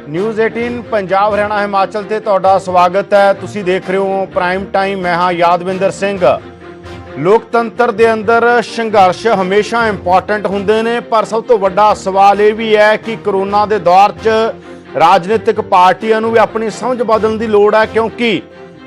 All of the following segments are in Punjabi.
न्यूज़ 18 पंजाब हरियाणा हिमाचल ते तुहाडा स्वागत है। तुसीं देख रहे हो प्राइम टाइम। मैं हाँ यादविंदर सिंह। लोकतंत्र दे अंदर संघर्ष हमेशा इंपॉर्टेंट हुंदे ने, पर सब तो वड्डा सवाल ये भी है कि कोरोना के दौर च राजनीतिक पार्टियां नूं भी अपनी समझ बदलण दी लोड़ है, क्योंकि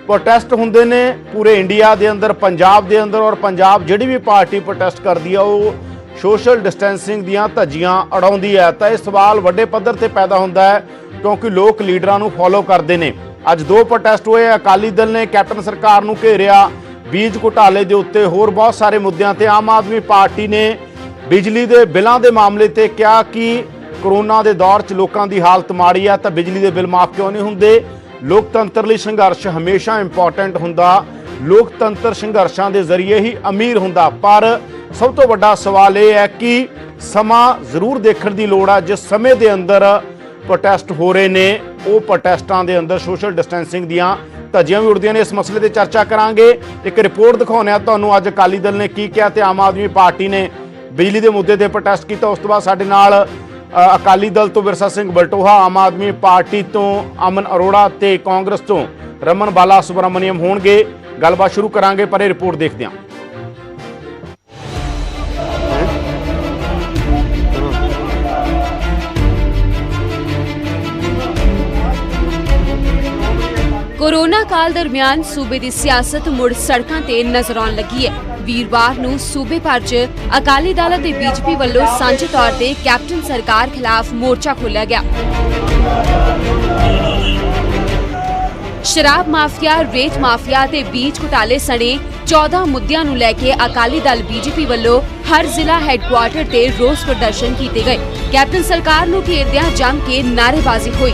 प्रोटेस्ट हुंदे ने पूरे इंडिया के अंदर, पंजाब के अंदर, और पंजाब जिहड़ी भी पार्टी प्रोटेस्ट करती है वो सोशल डिस्टेंसिंग दियां धज्जियां उड़ाउंदी है। तो यह सवाल वड्डे पद्धर ते पैदा हुंदा है क्योंकि लोग लीडरां नूं फॉलो करते हैं। अज दो प्रोटेस्ट हुए। अकाली दल ने कैप्टन सरकार नूं घेरिया, बीज घोटाले के उत्ते होर बहुत सारे मुद्दों ते। आम आदमी पार्टी ने बिजली के बिलों के मामले ते कहा कि कोरोना के दौर च लोगों की हालत माड़ी है, तो बिजली के बिल माफ क्यों नहीं होंदे। लोकतंत्र लई संघर्ष हमेशा इंपॉर्टेंट हुंदा, लोकतंत्र संघर्षां दे जरिए ही अमीर हुंदा। पर सब तो वड्डा सवाल यह है कि समा जरूर देखने की लोड़ है। जिस समय के अंदर प्रोटेस्ट हो रहे ने, वो प्रोटेस्टां दे अंदर सोशल डिस्टेंसिंग दियां धज्जियां भी उड़दियां ने। इस मसले की चर्चा करांगे। एक रिपोर्ट दिखाने तुहानूं अज अकाली दल ने की किया ते आम आदमी पार्टी ने बिजली के मुद्दे ते प्रोटेस्ट किया। उस तो बाद साडे नाल अकाली दल तो विरसा सिंह बलटोहा, आम आदमी पार्टी तो अमन अरोड़ा ते कांग्रेस तो रमन बाला सुब्रमण्यम होणगे। गलबात शुरू करांगे, पर यह रिपोर्ट देखते हैं। कोरोना काल दरमियान सूबे की सियासत मुड़ सड़कों ते नजर आउण लगी है। वीरवार नूं सूबे भर च अकाली दल ते बीजेपी वालों सांझे तौर ते कैप्टन सरकार खिलाफ मोर्चा खोलिया गया। शराब माफिया, रेत माफिया ते बीज घोटाले सने 14 मुद्दियां नूं लैके अकाली दल बीजेपी वालों हर जिला हैडकुआर्टर ते रोस प्रदर्शन किए गए। कैप्टन सरकार नूं घेरदियां जम के नारेबाजी हुई।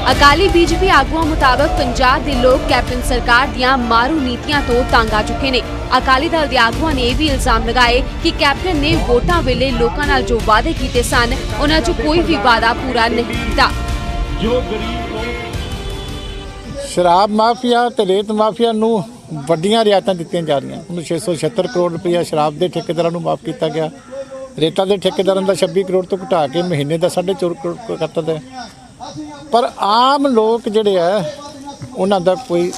अकाली बीजेपी आगुआं मुताबक पंजाब के लोग कैप्टन सरकार दियां मारू नीतियां तो तंग आ चुके ने। अकाली दल के आगुआं ने भी इल्जाम लगाए कि कैप्टन ने वोटां वेले लोकां नाल जो वादे कीते सन, उन्हां चों कोई भी वादा पूरा नहीं कीता। शराब माफिया ते रेत माफिया नूं वड्डियां रियायतां दित्तियां जा रहीआं। उन्हें 676 करोड़ रुपया शराब के ठेकेदारां नूं माफ किया गया। रेता के ठेकेदारां दा 26 करोड़ तो घटा के महीने का 4.5 करोड़ कर दित्ता। पर आम लोग जिहड़े है उन्हां दा कोई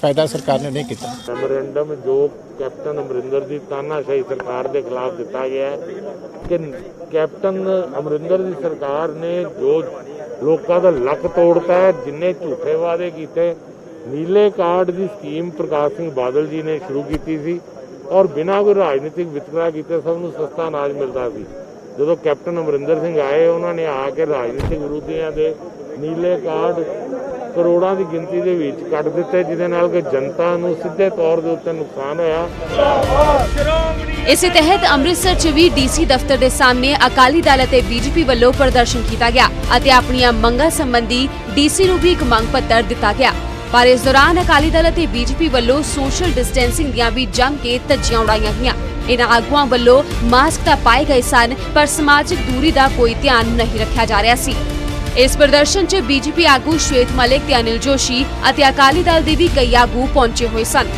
फायदा सरकार ने नहीं किया। मैमोरेंडम जो कैप्टन अमरिंदर की तानाशाही सरकार के खिलाफ दिता गया है कि कैप्टन अमरिंदर की सरकार ने जो लोगों का लक तोड़ता है, जिन्हें झूठे वादे किए। नीले कार्ड की स्कीम प्रकाश सिंह बादल जी ने शुरू की थी और बिना कोई राजनीतिक वितकरा किए सबनों सस्ता अनाज मिलता सी। जो कैप्टन अमरिंदर सिंह आए, उन्होंने आके राजनीतिक विरोधियों के नीले कार्ड करोड़ों की गिनती के विच कट दिते, जिहदे नाल कि जनता नूं सीधे तौर के उत्ते नुकसान होया। इस तहत अमृतसर च भी डीसी दफ्तर के सामने अकाली दल ते बीजेपी वालों प्रदर्शन किया गया अते अपनियां मंगां संबंधी डीसी नूं भी एक मंग पत्र दिता गया। पर इस दौरान अकाली दल ते बीजेपी वालों सोशल डिस्टेंसिंग दियां भी जम के धज्जियां उड़ाईयां गईयां। इन्हां आगुआं वालों मास्क तां पाए गए सन, पर समाजिक दूरी का कोई ध्यान नहीं रखा जा रहा सी। इस प्रदर्शन च बीजेपी आगू श्वेत मलिक ते अनिल जोशी अते अकाली दल दे भी कई आगू पहुंचे हुए सन।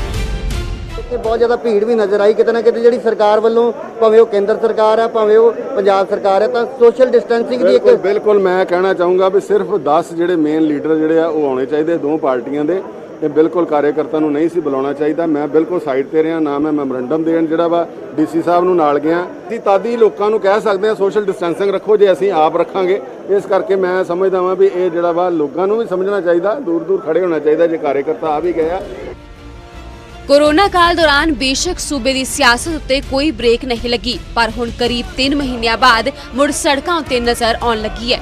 बहुत ज़्यादा भीड़ भी नज़र आई। किते ना किते जिहड़ी सरकार वालों, भावें वो केंद्र सरकार है, भावें वो पंजाब सरकार है, तो सोशल डिस्टेंसिंग की एक बिल्कुल मैं कहना चाहूँगा भी सिर्फ 10 जिहड़े मेन लीडर जिहड़े आ वो आने चाहिए दो पार्टियां दे। ये बिल्कुल कार्यकर्ता नूं नहीं सी बुलाउणा चाहिए। मैं बिल्कुल साइड ते रहा, ना मैं मैमोरेंडम देण जिहड़ा वा डीसी साहब नूं नाल गया। ਅਸੀਂ ਤਾਦੀ ਲੋਕਾਂ ਨੂੰ ਕਹਿ ਸਕਦੇ ਹਾਂ ਸੋਸ਼ਲ ਡਿਸਟੈਂਸਿੰਗ ਰੱਖੋ, ਜੇ ਅਸੀਂ ਆਪ ਰੱਖਾਂਗੇ। ਇਸ ਕਰਕੇ ਮੈਂ ਸਮਝਦਾ ਹਾਂ ਵੀ ਇਹ ਜਿਹੜਾ ਵਾ ਲੋਕਾਂ ਨੂੰ ਵੀ ਸਮਝਣਾ ਚਾਹੀਦਾ, ਦੂਰ ਦੂਰ ਖੜੇ ਹੋਣਾ ਚਾਹੀਦਾ ਜੇ ਕਾਰਜਕਰਤਾ ਆ ਵੀ ਗਏ ਆ। कोरोना काल दौरान बेशक सूबे की सियासत उत्ते कोई ब्रेक नहीं लगी, पर हुण करीब 3 महीनों बाद मुड़ सड़कों उत्ते नजर आउण लगी है।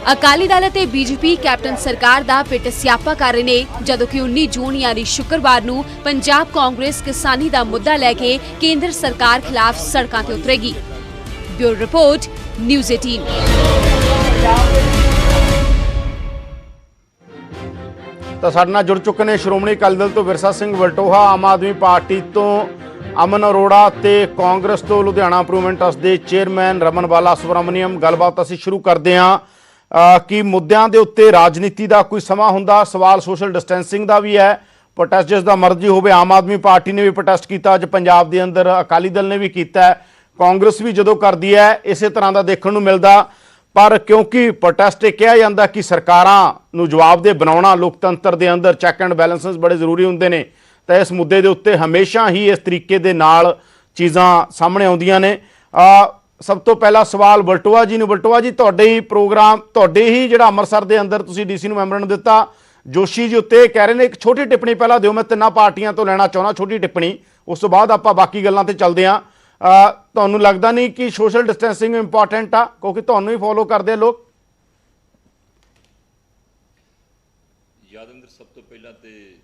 अकाली दल ते बीजेपी कैप्टन सरकार दा पिट स्यापा कर रहे ने, जदों कि 19 जून यानी शुक्रवार नूं पंजाब कांग्रेस किसानी दा मुद्दा लैके केंद्र सरकार खिलाफ सड़कों ते उतरेगी। Bureau report, news 18। तो साडे नाल जुड़ चुके हैं श्रोमणी अकाली दल तो विरसा सिंह बलटोहा, आम आदमी पार्टी तो अमन अरोड़ा ते कांग्रेस तो लुधियाना इंप्रूवमेंट ट्रस्ट के चेयरमैन रमन बाला सुब्रमण्यम। गलबात असीं शुरू करते हैं कि मुद्दों के उत्ते राजनीति का कोई समा हुंदा। सवाल सोशल डिस्टेंसिंग का भी है, ਪ੍ਰੋਟੈਸਟ ਜਿਸ ਦਾ ਮਰਜ਼ੀ ਹੋਵੇ, ਆਮ ਆਦਮੀ ਪਾਰਟੀ ਨੇ ਵੀ ਪ੍ਰੋਟੈਸਟ ਕੀਤਾ ਅੱਜ ਪੰਜਾਬ ਦੇ ਅੰਦਰ, ਅਕਾਲੀ ਦਲ ਨੇ ਵੀ ਕੀਤਾ ਹੈ, ਕਾਂਗਰਸ ਵੀ ਜਦੋਂ ਕਰਦੀ ਹੈ ਇਸੇ ਤਰ੍ਹਾਂ ਦਾ ਦੇਖਣ ਨੂੰ ਮਿਲਦਾ। ਪਰ ਕਿਉਂਕਿ ਪ੍ਰੋਟੈਸਟ ਇਹ ਕਿਹਾ ਜਾਂਦਾ ਕਿ ਸਰਕਾਰਾਂ ਨੂੰ ਜਵਾਬਦੇਹ ਬਣਾਉਣਾ ਲੋਕਤੰਤਰ ਦੇ ਅੰਦਰ ਚੈੱਕ ਐਂਡ ਬੈਲੈਂਸਸ ਬੜੇ ਜ਼ਰੂਰੀ ਹੁੰਦੇ ਨੇ, ਤਾਂ ਇਸ ਮੁੱਦੇ ਦੇ ਉੱਤੇ ਹਮੇਸ਼ਾ ਹੀ ਇਸ ਤਰੀਕੇ ਦੇ ਨਾਲ ਚੀਜ਼ਾਂ ਸਾਹਮਣੇ ਆਉਂਦੀਆਂ ਨੇ। ਸਭ ਤੋਂ ਪਹਿਲਾ ਸਵਾਲ ਬਲਟੋਆ ਜੀ ਨੂੰ। ਬਲਟੋਆ ਜੀ, ਤੁਹਾਡੇ ਹੀ ਪ੍ਰੋਗਰਾਮ, ਤੁਹਾਡੇ ਹੀ ਜਿਹੜਾ ਅੰਮ੍ਰਿਤਸਰ ਦੇ ਅੰਦਰ ਤੁਸੀਂ ਡੀਸੀ ਨੂੰ ਮੈਮੋਰੈਂਡਮ ਦਿੱਤਾ, ਜੋਸ਼ੀ ਜੀ ਉੱਤੇ ਕਹਿ ਰਹੇ ਨੇ ਇੱਕ ਛੋਟੀ ਟਿੱਪਣੀ ਪਹਿਲਾਂ ਦਿਓ, ਮੈਂ ਤਿੰਨਾਂ ਪਾਰਟੀਆਂ ਤੋਂ ਲੈਣਾ ਚਾਹੁੰਦਾ ਛੋਟੀ ਟਿੱਪਣੀ, ਉਸ ਤੋਂ ਬਾਅਦ ਆਪਾਂ ਬਾਕੀ ਗੱਲਾਂ ਤੇ ਚੱਲਦੇ ਹਾਂ। ਤੁਹਾਨੂੰ ਲੱਗਦਾ ਨਹੀਂ ਕਿ ਸੋਸ਼ਲ ਡਿਸਟੈਂਸਿੰਗ ਇੰਪੋਰਟੈਂਟ ਆ, ਕਿਉਂਕਿ ਤੁਹਾਨੂੰ ਹੀ ਫੋਲੋ ਕਰਦੇ ਆ ਲੋਕ? ਯਾਦਵਿੰਦਰ, ਸਭ ਤੋਂ ਪਹਿਲਾਂ ਤੇ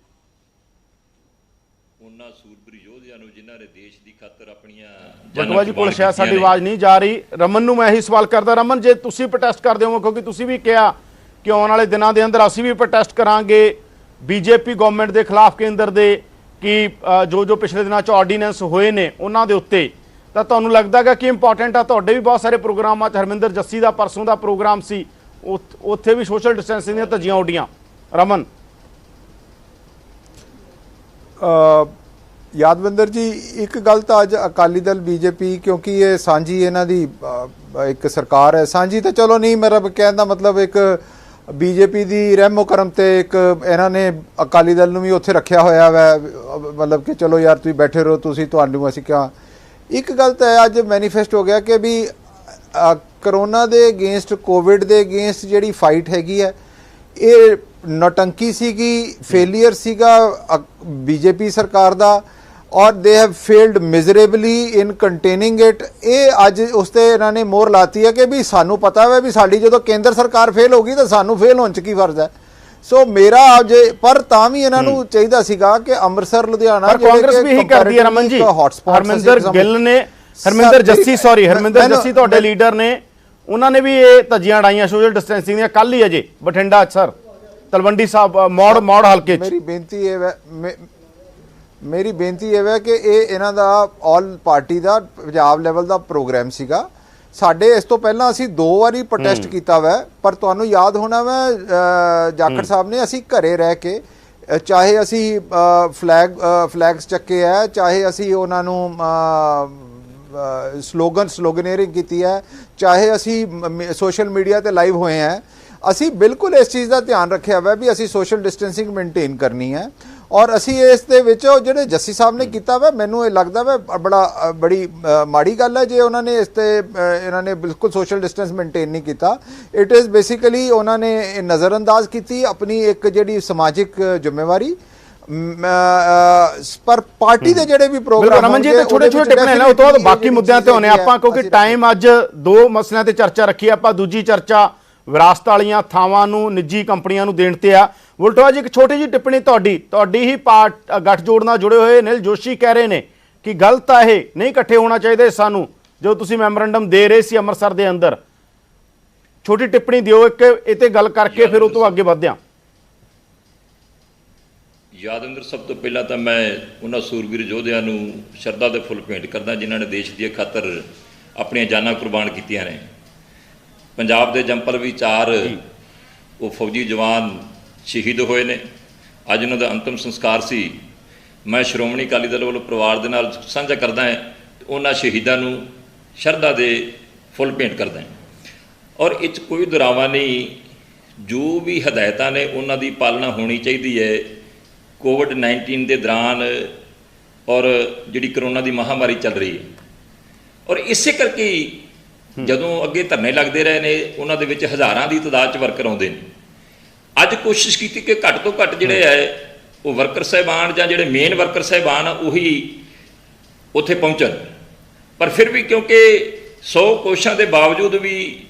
ਉਹਨਾਂ ਸੂਰਬੀਰ ਯੋਧਿਆਂ ਨੂੰ ਜਿਨ੍ਹਾਂ ਨੇ ਦੇਸ਼ ਦੀ ਖਾਤਰ ਆਪਣੀਆਂ ਬਟਵਾ ਜੀ ਕੋਲ ਸ਼ਾਇਦ ਸਾਡੀ ਆਵਾਜ਼ ਨਹੀਂ ਜਾ ਰਹੀ। ਰਮਨ ਨੂੰ ਮੈਂ ਇਹੀ ਸਵਾਲ ਕਰਦਾ। ਰਮਨ, ਜੇ ਤੁਸੀਂ ਪ੍ਰੋਟੈਸਟ ਕਰਦੇ ਹੋ, ਕਿਉਂਕਿ ਤੁਸੀਂ ਵੀ ਕਿਹਾ ਕਿ ਆਉਣ ਵਾਲੇ ਦਿਨਾਂ ਦੇ ਅੰਦਰ ਅਸੀਂ ਵੀ ਪ੍ਰੋਟੈਸਟ ਕਰਾਂਗੇ ਬੀਜੇਪੀ ਗਵਰਨਮੈਂਟ ਦੇ ਖਿਲਾਫ, ਕੇਂਦਰ ਦੇ, ਕਿ ਜੋ ਪਿਛਲੇ ਦਿਨਾਂ 'ਚ ਆਰਡੀਨੈਂਸ ਹੋਏ ਨੇ ਉਹਨਾਂ ਦੇ ਉੱਤੇ, ਤਾਂ ਤੁਹਾਨੂੰ ਲੱਗਦਾ ਹੈਗਾ ਕਿ ਇੰਪੋਰਟੈਂਟ ਆ? ਤੁਹਾਡੇ ਵੀ ਬਹੁਤ ਸਾਰੇ ਪ੍ਰੋਗਰਾਮਾਂ 'ਚ ਹਰਮਿੰਦਰ ਜੱਸੀ ਦਾ ਪਰਸੋਂ ਦਾ ਪ੍ਰੋਗਰਾਮ ਸੀ, ਉੱਥੇ ਵੀ ਸੋਸ਼ਲ ਡਿਸਟੈਂਸਿੰਗ ਦੀਆਂ ਧੱਜੀਆਂ ਉੱਡੀਆਂ। ਰਮਨ, ਯਾਦਵਿੰਦਰ ਜੀ, ਇੱਕ ਗੱਲ ਤਾਂ ਅੱਜ ਅਕਾਲੀ ਦਲ ਬੀਜੇਪੀ, ਕਿਉਂਕਿ ਇਹ ਸਾਂਝੀ ਇਹਨਾਂ ਦੀ ਇੱਕ ਸਰਕਾਰ ਹੈ, ਸਾਂਝੀ ਤਾਂ ਚਲੋ ਨਹੀਂ, ਮੇਰਾ ਕਹਿਣ ਦਾ ਮਤਲਬ ਇੱਕ ਬੀਜੇਪੀ ਦੀ ਰਹਿਮੋ ਕਰਮ ਤੇ ਇੱਕ ਇਹਨਾਂ ਨੇ ਅਕਾਲੀ ਦਲ ਨੂੰ ਵੀ ਉੱਥੇ ਰੱਖਿਆ ਹੋਇਆ ਵੈ, ਮਤਲਬ ਕਿ ਚਲੋ ਯਾਰ ਤੁਸੀਂ ਬੈਠੇ ਰਹੋ, ਤੁਸੀਂ ਤੁਹਾਨੂੰ ਅਸੀਂ ਕਿਹਾ। ਇੱਕ ਗੱਲ ਤਾਂ ਅੱਜ ਮੈਨੀਫੈਸਟ ਹੋ ਗਿਆ ਕਿ ਵੀ ਕਰੋਨਾ ਦੇ ਅਗੇਂਸਟ, ਕੋਵਿਡ ਦੇ ਅਗੇਂਸਟ ਜਿਹੜੀ ਫਾਈਟ ਹੈਗੀ ਹੈ, ਇਹ ਨੌਟੰਕੀ ਸੀਗੀ, ਫੇਲੀਅਰ ਸੀਗਾ ਬੀਜੇਪੀ ਸਰਕਾਰ ਦਾ, ਔਰ they have failed miserably in containing it. ਇਹ ਅੱਜ ਉਸ ਤੇ ਇਹਨਾਂ ਨੇ ਮੋਹਰ ਲਾਤੀ ਹੈ ਕਿ ਵੀ ਸਾਨੂੰ ਪਤਾ ਹੈ ਵੀ ਸਾਡੀ ਜਦੋਂ ਕੇਂਦਰ ਸਰਕਾਰ ਫੇਲ ਹੋ ਗਈ ਤਾਂ ਸਾਨੂੰ ਫੇਲ ਹੋਣ 'ਚ ਕੀ ਫਰਜ਼ ਹੈ। ਸੋ ਮੇਰਾ ਅੱਜ, ਪਰ ਤਾਂ ਵੀ ਇਹਨਾਂ ਨੂੰ ਚਾਹੀਦਾ ਸੀਗਾ ਕਿ ਅੰਮ੍ਰਿਤਸਰ, ਲੁਧਿਆਣਾ, ਕਾਂਗਰਸ ਵੀ ਇਹੀ ਕਰਦੀ ਹੈ ਰਮਨ ਜੀ। ਹਰਮਿੰਦਰ ਗਿੱਲ ਨੇ, ਹਰਮਿੰਦਰ ਜੱਸੀ ਤੁਹਾਡੇ ਲੀਡਰ ਨੇ, ਉਹਨਾਂ ਨੇ ਵੀ ਇਹ ਧੱਜੀਆਂ ਉਡਾਈਆਂ ਸੋਸ਼ਲ ਡਿਸਟੈਂਸਿੰਗ ਦੀਆਂ। ਕੱਲ ਹੀ ਅਜੇ ਬਠਿੰਡਾ ਸਰ, ਤਲਵੰਡੀ ਸਾਹਿਬ, ਮੌੜ ਹਲਕੇ 'ਚ। ਮੇਰੀ ਬੇਨਤੀ ਇਹ ਹੈ ਕਿ ਇਹ ਇਹਨਾਂ ਦਾ ਆਲ ਪਾਰਟੀ ਦਾ ਪੰਜਾਬ ਲੈਵਲ ਦਾ ਪ੍ਰੋਗਰਾਮ ਸੀਗਾ। ਸਾਡੇ ਇਸ ਤੋਂ ਪਹਿਲਾਂ ਅਸੀਂ 2 ਵਾਰੀ ਪ੍ਰੋਟੈਸਟ ਕੀਤਾ ਵੈ, ਪਰ ਤੁਹਾਨੂੰ ਯਾਦ ਹੋਣਾ ਵੈ ਜਾਖੜ ਸਾਹਿਬ ਨੇ, ਅਸੀਂ ਘਰੇ ਰਹਿ ਕੇ, ਚਾਹੇ ਅਸੀਂ ਫਲੈਗਸ ਚੱਕੇ ਹੈ, ਚਾਹੇ ਅਸੀਂ ਉਹਨਾਂ ਨੂੰ ਸਲੋਗਨੇਰਿੰਗ ਕੀਤੀ ਹੈ, ਚਾਹੇ ਅਸੀਂ ਸੋਸ਼ਲ ਮੀਡੀਆ ਤੇ ਲਾਈਵ ਹੋਏ ਹੈ, ਅਸੀਂ ਬਿਲਕੁਲ ਇਸ ਚੀਜ਼ ਦਾ ਧਿਆਨ ਰੱਖਿਆ ਵਾ ਵੀ ਅਸੀਂ ਸੋਸ਼ਲ ਡਿਸਟੈਂਸਿੰਗ ਮੇਨਟੇਨ ਕਰਨੀ ਹੈ। ਔਰ ਅਸੀਂ ਇਸ ਦੇ ਵਿੱਚ ਜਿਹੜੇ ਜੱਸੀ ਸਾਹਿਬ ਨੇ ਕੀਤਾ ਵਾ, ਮੈਨੂੰ ਇਹ ਲੱਗਦਾ ਵਾ ਬੜੀ ਮਾੜੀ ਗੱਲ ਹੈ ਜੇ ਉਹਨਾਂ ਨੇ ਇਸ ਤੇ ਇਹਨਾਂ ਨੇ ਬਿਲਕੁਲ ਸੋਸ਼ਲ ਡਿਸਟੈਂਸ ਮੇਨਟੇਨ ਨਹੀਂ ਕੀਤਾ। ਇਟ ਇਜ਼ ਬੇਸਿਕਲੀ ਉਹਨਾਂ ਨੇ ਨਜ਼ਰਅੰਦਾਜ਼ ਕੀਤੀ ਆਪਣੀ ਇੱਕ ਜਿਹੜੀ ਸਮਾਜਿਕ ਜ਼ਿੰਮੇਵਾਰੀ। ਪਰ ਪਾਰਟੀ ਦੇ ਜਿਹੜੇ ਵੀ ਪ੍ਰੋਗਰਾਮ ਰਮਨ ਜੀ ਤੇ ਛੋਟੇ ਟਿੱਪਣੇ ਨੇ, ਉਹ ਤੋਂ ਬਾਅਦ ਬਾਕੀ ਮੁੱਦਿਆਂ ਤੇ ਆਉਣੇ ਆਪਾਂ, ਕਿਉਂਕਿ ਟਾਈਮ ਅੱਜ 2 ਮਸਲਿਆਂ ਤੇ ਚਰਚਾ ਰੱਖੀ ਆਪਾਂ। ਦੂਜੀ ਚਰਚਾ ਵਿਰਾਸਤ ਵਾਲੀਆਂ ਥਾਵਾਂ ਨੂੰ ਨਿੱਜੀ ਕੰਪਨੀਆਂ ਨੂੰ ਦੇਣ ਤੇ ਆ। ਬਲਟੋਆ ਜੀ, ਇੱਕ ਛੋਟੀ ਜਿਹੀ ਟਿੱਪਣੀ ਤੁਹਾਡੀ ਹੀ ਗੱਠਜੋੜ ਨਾਲ ਜੁੜੇ ਹੋਏ ਨਿਲ ਜੋਸ਼ੀ ਕਹਿ ਰਹੇ ਨੇ ਕਿ ਗਲਤ ਆ, ਇਹ ਨਹੀਂ ਇਕੱਠੇ ਹੋਣਾ ਚਾਹੀਦਾ ਸਾਨੂੰ, ਜੋ ਤੁਸੀਂ ਮੈਮੋਰੈਂਡਮ ਦੇ ਰਹੇ ਸੀ ਅੰਮ੍ਰਿਤਸਰ ਦੇ ਅੰਦਰ। ਛੋਟੀ ਟਿੱਪਣੀ ਦਿਓ ਇੱਕ ਇਹ ਤੇ ਗੱਲ ਕਰਕੇ, ਫਿਰ ਉਹ ਤੋਂ ਅੱਗੇ ਵਧਦੇ ਹਾਂ। ਯਾਦਵਿੰਦਰ, ਸਭ ਤੋਂ ਪਹਿਲਾਂ ਤਾਂ ਮੈਂ ਉਹਨਾਂ ਸੂਰਬੀਰ ਯੋਧਿਆਂ ਨੂੰ ਸ਼ਰਧਾ ਦੇ ਫੁੱਲ ਭੇਂਟ ਕਰਦਾ ਜਿਨ੍ਹਾਂ ਨੇ ਦੇਸ਼ ਦੀ ਖਾਤਰ ਆਪਣੀਆਂ ਜਾਨਾਂ ਕੁਰਬਾਨ ਕੀਤੀਆਂ ਨੇ। ਪੰਜਾਬ ਦੇ ਜੰਪਲ ਵੀ 4 ਉਹ ਫੌਜੀ ਜਵਾਨ ਸ਼ਹੀਦ ਹੋਏ ਨੇ। ਅੱਜ ਉਹਨਾਂ ਦਾ ਅੰਤਿਮ ਸੰਸਕਾਰ ਸੀ। ਮੈਂ ਸ਼੍ਰੋਮਣੀ ਅਕਾਲੀ ਦਲ ਵੱਲੋਂ ਪਰਿਵਾਰ ਦੇ ਨਾਲ ਸਾਂਝਾ ਕਰਦਾ ਹਾਂ, ਉਹਨਾਂ ਸ਼ਹੀਦਾਂ ਨੂੰ ਸ਼ਰਧਾ ਦੇ ਫੁੱਲ ਭੇਂਟ ਕਰਦਾ ਹਾਂ। ਔਰ ਇਹ 'ਚ ਕੋਈ ਦੁਰਾਵਾ ਨਹੀਂ, ਜੋ ਵੀ ਹਦਾਇਤਾਂ ਨੇ ਉਹਨਾਂ ਦੀ ਪਾਲਣਾ ਹੋਣੀ ਚਾਹੀਦੀ ਹੈ। ਕੋਵਿਡ-19 ਦੇ ਦੌਰਾਨ ਔਰ ਜਿਹੜੀ ਕਰੋਨਾ ਦੀ ਮਹਾਮਾਰੀ ਚੱਲ ਰਹੀ ਹੈ, ਔਰ ਇਸੇ ਕਰਕੇ ਜਦੋਂ ਅੱਗੇ ਧਰਨੇ ਲੱਗਦੇ ਰਹੇ ਨੇ, ਉਹਨਾਂ ਦੇ ਵਿੱਚ ਹਜ਼ਾਰਾਂ ਦੀ ਤਾਦਾਦ 'ਚ ਵਰਕਰ ਆਉਂਦੇ ਨੇ। ਅੱਜ ਕੋਸ਼ਿਸ਼ ਕੀਤੀ ਕਿ ਘੱਟ ਤੋਂ ਘੱਟ ਜਿਹੜੇ ਹੈ ਉਹ ਵਰਕਰ ਸਾਹਿਬਾਨ ਜਾਂ ਜਿਹੜੇ ਮੇਨ ਵਰਕਰ ਸਾਹਿਬਾਨ ਉਹੀ ਉੱਥੇ ਪਹੁੰਚਣ, ਪਰ ਫਿਰ ਵੀ ਕਿਉਂਕਿ 100 ਕੋਸ਼ਿਸ਼ਾਂ ਦੇ ਬਾਵਜੂਦ ਵੀ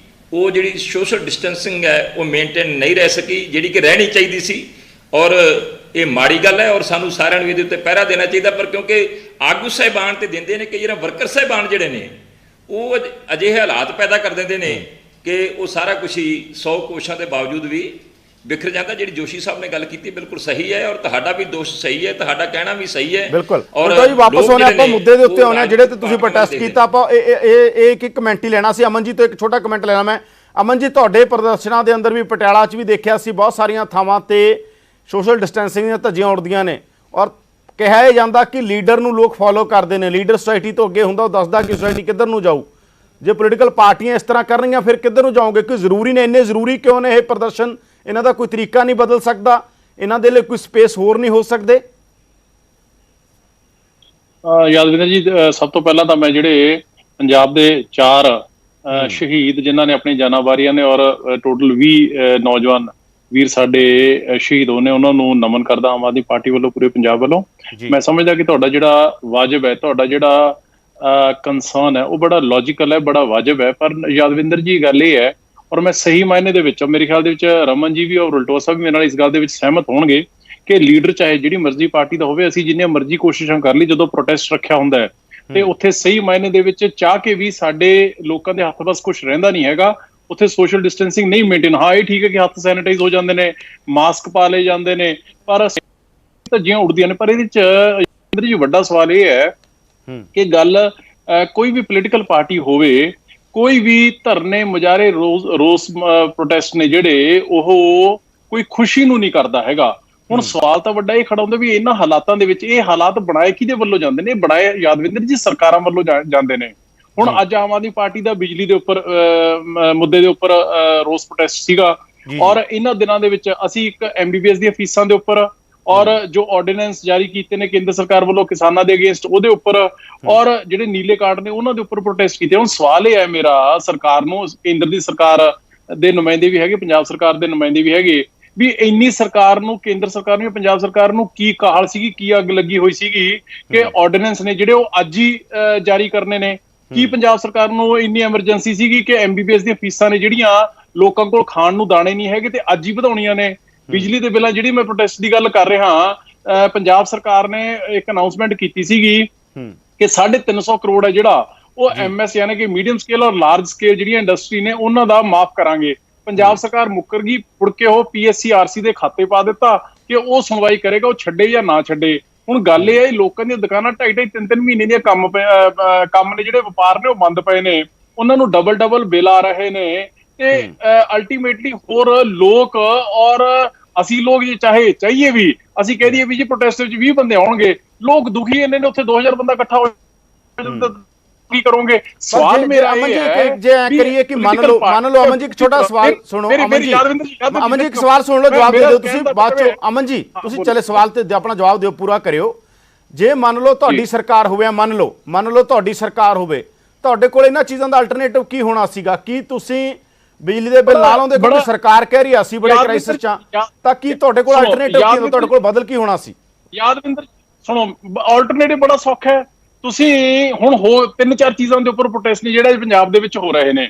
ਉਹ ਜਿਹੜੀ ਸੋਸ਼ਲ ਡਿਸਟੈਂਸਿੰਗ ਹੈ ਉਹ ਮੇਨਟੇਨ ਨਹੀਂ ਰਹਿ ਸਕੀ, ਜਿਹੜੀ ਕਿ ਰਹਿਣੀ ਚਾਹੀਦੀ ਸੀ। ਔਰ ਇਹ ਮਾੜੀ ਗੱਲ ਹੈ, ਔਰ ਸਾਨੂੰ ਸਾਰਿਆਂ ਨੂੰ ਇਹਦੇ ਉੱਤੇ ਪਹਿਰਾ ਦੇਣਾ ਚਾਹੀਦਾ। ਪਰ ਕਿਉਂਕਿ ਆਗੂ ਸਾਹਿਬਾਨ ਤੇ ਦਿੰਦੇ ਨੇ ਕਿ ਜਿਹੜਾ ਵਰਕਰ ਸਾਹਿਬਾਨ ਜਿਹੜੇ ਨੇ ਉਹ ਅਜਿਹੇ ਹਾਲਾਤ ਪੈਦਾ ਕਰ ਦਿੰਦੇ ਨੇ ਕਿ ਉਹ ਸਾਰਾ ਕੁਛ ਹੀ 100 ਕੋਸ਼ਿਸ਼ਾਂ ਦੇ ਬਾਵਜੂਦ ਵੀ ਵਿਖਰ ਜਾਂਦਾ। ਜਿਹੜੀ ਜੋਸ਼ੀ ਸਾਹਿਬ ਨੇ ਗੱਲ ਕੀਤੀ ਬਿਲਕੁਲ ਸਹੀ ਹੈ, ਔਰ ਤੁਹਾਡਾ ਵੀ ਦੋਸ਼ ਸਹੀ ਹੈ, ਤੁਹਾਡਾ ਕਹਿਣਾ ਵੀ ਸਹੀ ਹੈ। ਬਿਲਕੁਲ। ਔਰ ਜੀ ਵਾਪਸ ਆਉਣੇ ਆਪਾਂ ਮੁੱਦੇ ਦੇ ਉੱਤੇ ਆਉਣੇ ਜਿਹੜੇ ਤੇ ਤੁਸੀਂ ਪ੍ਰੋਟੈਸਟ ਕੀਤਾ। ਆਪਾਂ ਇਹ ਇੱਕ ਕਮੈਂਟ ਹੀ ਲੈਣਾ ਸੀ। ਅਮਨ ਜੀ ਤੋਂ ਇੱਕ ਛੋਟਾ ਕਮੈਂਟ ਲੈਣਾ ਮੈਂ। ਅਮਨ ਜੀ, ਤੁਹਾਡੇ ਪ੍ਰਦਰਸ਼ਨਾਂ ਦੇ ਅੰਦਰ ਵੀ ਪਟਿਆਲਾ 'ਚ ਵੀ ਦੇਖਿਆ ਸੀ ਬਹੁਤ ਸਾਰੀਆਂ ਥਾਵਾਂ ਤੇ ਸੋਸ਼ਲ ਡਿਸਟੈਂਸਿੰਗ ਦੀਆਂ ਧੱਜੀਆਂ ਉੱਡਦੀਆਂ ਨੇ। ਔਰ ਕਿਹਾ ਇਹ ਜਾਂਦਾ ਕਿ ਲੀਡਰ ਨੂੰ ਲੋਕ ਫੋਲੋ ਕਰਦੇ ਨੇ, ਲੀਡਰ ਸੋਸਾਇਟੀ ਤੋਂ ਅੱਗੇ ਹੁੰਦਾ, ਉਹ ਦੱਸਦਾ ਕਿ ਸੋਸਾਇਟੀ ਕਿੱਧਰ ਨੂੰ ਜਾਊ। ਜੇ ਪੋਲੀਟੀਕਲ ਪਾਰਟੀਆਂ ਇਸ ਤਰ੍ਹਾਂ ਕਰ ਰਹੀਆਂ ਫਿਰ ਕਿੱਧਰ ਨੂੰ ਜਾਓਗੇ? ਕਿ ਜ਼ਰੂਰੀ ਨੇ, ਇੰਨੇ ਜ਼ਰੂਰੀ ਕਿਉਂ ਨੇ ਇਹ ਪ੍ਰਦਰਸ਼ਨ? ਇਹਨਾਂ ਦਾ ਕੋਈ ਤਰੀਕਾ ਨਹੀਂ ਬਦਲ ਸਕਦਾ? ਇਹਨਾਂ ਦੇ ਲਈ ਕੋਈ ਸਪੇਸ ਹੋਰ ਨਹੀਂ ਹੋ ਸਕਦੇ? ਯਾਦਵਿੰਦਰ ਜੀ, ਸਭ ਤੋਂ ਪਹਿਲਾਂ ਤਾਂ ਮੈਂ ਜਿਹੜੇ ਪੰਜਾਬ ਦੇ 4 ਸ਼ਹੀਦ ਜਿਨ੍ਹਾਂ ਨੇ ਆਪਣੀ ਜਾਨਾਂ ਵਾਰੀਆਂ ਨੇ ਔਰ ਟੋਟਲ 20 ਨੌਜਵਾਨ ਵੀਰ ਸਾਡੇ ਸ਼ਹੀਦ ਹੋਏ ਨੇ, ਉਹਨਾਂ ਨੂੰ ਨਮਨ ਕਰਦਾ ਆਮ ਆਦਮੀ ਪਾਰਟੀ ਵੱਲੋਂ, ਪੂਰੇ ਪੰਜਾਬ ਵੱਲੋਂ। ਮੈਂ ਸਮਝਦਾ ਕਿ ਤੁਹਾਡਾ ਜਿਹੜਾ ਵਾਜਬ ਹੈ, ਤੁਹਾਡਾ ਜਿਹੜਾ ਕੰਸਰਨ ਹੈ, ਉਹ ਬੜਾ ਲੌਜੀਕਲ ਹੈ, ਬੜਾ ਵਾਜਬ ਹੈ। ਪਰ ਯਾਦਵਿੰਦਰ ਜੀ, ਗੱਲ ਇਹ ਹੈ, ਔਰ ਮੈਂ ਸਹੀ ਮਾਇਨੇ ਦੇ ਵਿੱਚ, ਮੇਰੇ ਖਿਆਲ ਦੇ ਵਿੱਚ ਰਮਨ ਜੀ ਵੀ ਔਰ ਰਲਟੋਆ ਸਾਹਿਬ ਵੀ ਮੇਰੇ ਨਾਲ ਇਸ ਗੱਲ ਦੇ ਵਿੱਚ ਸਹਿਮਤ ਹੋਣਗੇ ਕਿ ਲੀਡਰ ਚਾਹੇ ਜਿਹੜੀ ਮਰਜ਼ੀ ਪਾਰਟੀ ਦਾ ਹੋਵੇ, ਅਸੀਂ ਜਿੰਨੀਆਂ ਮਰਜ਼ੀ ਕੋਸ਼ਿਸ਼ਾਂ ਕਰ ਲਈ, ਜਦੋਂ ਪ੍ਰੋਟੈਸਟ ਰੱਖਿਆ ਹੁੰਦਾ ਹੈ ਤੇ ਉੱਥੇ ਸਹੀ ਮਾਇਨੇ ਦੇ ਵਿੱਚ ਚਾਹ ਕੇ ਵੀ ਸਾਡੇ ਲੋਕਾਂ ਦੇ ਹੱਥ ਬਸ ਕੁਝ ਰਹਿੰਦਾ ਨਹੀਂ ਹੈਗਾ। ਉੱਥੇ ਸੋਸ਼ਲ ਡਿਸਟੈਂਸਿੰਗ ਨਹੀਂ ਮੇਨਟੇਨ। ਹਾਂ, ਇਹ ਠੀਕ ਹੈ ਕਿ ਹੱਥ ਸੈਨੀਟਾਈਜ਼ ਹੋ ਜਾਂਦੇ ਨੇ, ਮਾਸਕ ਪਾ ਲਏ ਜਾਂਦੇ ਨੇ, ਪਰ ਧੱਜੀਆਂ ਉੱਡਦੀਆਂ ਨੇ। ਪਰ ਇਹਦੇ ਚ ਜੀ ਵੱਡਾ ਸਵਾਲ ਇਹ ਹੈ ਕਿ ਗੱਲ ਕੋਈ ਵੀ ਪੋਲੀਟੀਕਲ ਪਾਰਟੀ ਹੋਵੇ, ਕੋਈ ਵੀ ਧਰਨੇ, ਮੁਜ਼ਾਹਰੇ, ਰੋਸ ਪ੍ਰੋਟੈਸਟ ਨੇ ਜਿਹੜੇ, ਉਹ ਕੋਈ ਖੁਸ਼ੀ ਨੂੰ ਨਹੀਂ ਕਰਦਾ ਹੈਗਾ। ਹੁਣ ਸਵਾਲ ਤਾਂ ਵੱਡਾ ਇਹ ਖੜਾ ਹੁੰਦਾ ਵੀ ਇਹਨਾਂ ਹਾਲਾਤਾਂ ਦੇ ਵਿੱਚ ਇਹ ਹਾਲਾਤ ਬਣਾਏ ਕਿਹਦੇ ਵੱਲੋਂ ਜਾਂਦੇ ਨੇ? ਬਣਾਏ ਯਾਦਵਿੰਦਰ ਜੀ ਸਰਕਾਰਾਂ ਵੱਲੋਂ ਜਾਂਦੇ ਨੇ। ਹੁਣ ਅੱਜ ਆਮ ਆਦਮੀ ਪਾਰਟੀ ਦਾ ਬਿਜਲੀ ਦੇ ਉੱਪਰ ਮੁੱਦੇ ਦੇ ਉੱਪਰ ਰੋਸ ਪ੍ਰੋਟੈਸਟ ਸੀਗਾ, ਔਰ ਇਹਨਾਂ ਦਿਨਾਂ ਦੇ ਵਿੱਚ ਅਸੀਂ ਇੱਕ MBBS ਦੀਆਂ ਫੀਸਾਂ ਦੇ ਉੱਪਰ ਔਰ ਜੋ ਆਰਡੀਨੈਂਸ ਜਾਰੀ ਕੀਤੇ ਨੇ ਕੇਂਦਰ ਸਰਕਾਰ ਵੱਲੋਂ ਕਿਸਾਨਾਂ ਦੇ ਅਗੇਂਸਟ, ਉਹਦੇ ਉੱਪਰ, ਔਰ ਜਿਹੜੇ ਨੀਲੇ ਕਾਰਡ ਨੇ ਉਹਨਾਂ ਦੇ ਉੱਪਰ ਪ੍ਰੋਟੈਸਟ ਕੀਤੇ। ਹੁਣ ਸਵਾਲ ਇਹ ਹੈ ਮੇਰਾ ਸਰਕਾਰ ਨੂੰ, ਕੇਂਦਰ ਦੀ ਸਰਕਾਰ ਦੇ ਨੁਮਾਇੰਦੇ ਵੀ ਹੈਗੇ, ਪੰਜਾਬ ਸਰਕਾਰ ਦੇ ਨੁਮਾਇੰਦੇ ਵੀ ਹੈਗੇ, ਵੀ ਇੰਨੀ ਸਰਕਾਰ ਨੂੰ, ਕੇਂਦਰ ਸਰਕਾਰ ਨੂੰ, ਪੰਜਾਬ ਸਰਕਾਰ ਨੂੰ ਕੀ ਕਾਹਲ ਸੀਗੀ, ਕੀ ਅੱਗ ਲੱਗੀ ਹੋਈ ਸੀਗੀ ਕਿ ਆਰਡੀਨੈਂਸ ਨੇ ਜਿਹੜੇ ਉਹ ਅੱਜ ਹੀ ਜਾਰੀ ਕਰਨੇ ਨੇ? ਕੀ ਪੰਜਾਬ ਸਰਕਾਰ ਨੂੰ ਇੰਨੀ ਐਮਰਜੈਂਸੀ ਸੀਗੀ ਕਿ MBBS ਦੀਆਂ ਫੀਸਾਂ ਨੇ ਜਿਹੜੀਆਂ ਲੋਕਾਂ ਕੋਲ ਖਾਣ ਨੂੰ ਦਾਣੇ ਨਹੀਂ ਹੈਗੇ ਤੇ ਅੱਜ ਹੀ ਵਧਾਉਣੀਆਂ ਨੇ? ਬਿਜਲੀ ਦੇ ਬਿੱਲਾਂ, ਜਿਹੜੀ ਮੈਂ ਪ੍ਰੋਟੈਸਟ ਦੀ ਗੱਲ ਕਰ ਰਿਹਾ, ਪੰਜਾਬ ਸਰਕਾਰ ਨੇ ਇੱਕ ਅਨਾਉਂਸਮੈਂਟ ਕੀਤੀ ਸੀਗੀ ਕਿ 350 ਕਰੋੜ ਹੈ ਜਿਹੜਾ ਉਹ MS ਯਾਨੀ ਕਿ ਮੀਡੀਅਮ ਸਕੇਲ ਔਰ ਲਾਰਜ ਸਕੇਲ ਜਿਹੜੀਆਂ ਇੰਡਸਟਰੀ ਨੇ ਉਹਨਾਂ ਦਾ ਮਾਫ ਕਰਾਂਗੇ। ਪੰਜਾਬ ਸਰਕਾਰ ਮੁੱਕਰ ਗਈ, ਮੁੜ ਕੇ ਉਹ PSCRC ਦੇ ਖਾਤੇ ਪਾ ਦਿੱਤਾ ਕਿ ਉਹ ਸੁਣਵਾਈ ਕਰੇਗਾ, ਉਹ ਛੱਡੇ ਜਾਂ ਨਾ ਛੱਡੇ। ਹੁਣ ਗੱਲ ਇਹ ਹੈ, ਲੋਕਾਂ ਦੀਆਂ ਦੁਕਾਨਾਂ 2.5 3 ਮਹੀਨੇ ਦੀਆਂ ਕੰਮ ਨੇ, ਜਿਹੜੇ ਵਪਾਰ ਨੇ ਉਹ ਬੰਦ ਪਏ ਨੇ, ਉਹਨਾਂ ਨੂੰ ਡਬਲ ਬਿੱਲ ਆ ਰਹੇ ਨੇ ਤੇ ਅਲਟੀਮੇਟਲੀ ਹੋਰ ਲੋਕ, ਔਰ ਅਸੀਂ ਲੋਕ ਜੇ ਚਾਹੀਏ ਵੀ, ਅਸੀਂ ਕਹਿ ਦਈਏ ਵੀ ਜੀ ਪ੍ਰੋਟੈਸਟ ਵਿੱਚ 20 ਬੰਦੇ ਆਉਣਗੇ, ਲੋਕ ਦੁਖੀ ਇੰਨੇ ਨੇ, ਉੱਥੇ 2000 ਬੰਦਾ ਇਕੱਠਾ ਹੋ ਕੀ ਕਰੋਗੇ? ਸਵਾਲ ਮੇਰਾ ਇਹ ਹੈ, ਜੇ ਐ ਕਰੀਏ ਕਿ ਮੰਨ ਲਓ ਅਮਨ ਜੀ, ਇੱਕ ਛੋਟਾ ਸਵਾਲ ਸੁਣੋ। ਅਮਨ ਜੀ ਇੱਕ ਸਵਾਲ ਸੁਣ ਲਓ, ਜਵਾਬ ਦੇ ਦਿਓ ਤੁਸੀਂ ਬਾਅਦ ਚੋਂ। ਅਮਨ ਜੀ, ਤੁਸੀਂ ਚਲੇ ਸਵਾਲ ਤੇ ਆਪਣਾ ਜਵਾਬ ਦਿਓ, ਪੂਰਾ ਕਰਿਓ। ਜੇ ਮੰਨ ਲਓ ਤੁਹਾਡੀ ਸਰਕਾਰ ਹੋਵੇ, ਮੰਨ ਲਓ ਤੁਹਾਡੀ ਸਰਕਾਰ ਹੋਵੇ, ਤੁਹਾਡੇ ਕੋਲ ਇਹਨਾਂ ਚੀਜ਼ਾਂ ਦਾ ਅਲਟਰਨੇਟਿਵ ਕੀ ਹੋਣਾ ਸੀਗਾ? ਕੀ ਤੁਸੀਂ ਬਿਜਲੀ ਦੇ ਬਿੱਲ ਨਾ ਲਾਉਂਦੇ ਕਿਉਂਕਿ ਸਰਕਾਰ ਕਹਿ ਰਹੀ ਅਸੀਂ ਬੜੇ ਕ੍ਰਾਈਸਿਸ ਚ, ਤਾਂ ਕੀ ਤੁਹਾਡੇ ਕੋਲ ਅਲਟਰਨੇਟਿਵ ਕੀ, ਤੁਹਾਡੇ ਕੋਲ ਬਦਲ ਕੀ ਹੋਣਾ ਸੀ? ਯਾਦਵਿੰਦਰ ਸੁਣੋ, ਆਲਟਰਨੇਟਿਵ ਬੜਾ ਸੌਖਾ ਹੈ। ਤੁਸੀਂ ਹੁਣ 3-4 ਚੀਜ਼ਾਂ ਦੇ ਉੱਪਰ ਪ੍ਰੋਟੈਸਟ ਨੇ ਜਿਹੜੇ ਪੰਜਾਬ ਦੇ ਵਿੱਚ ਹੋ ਰਹੇ ਨੇ।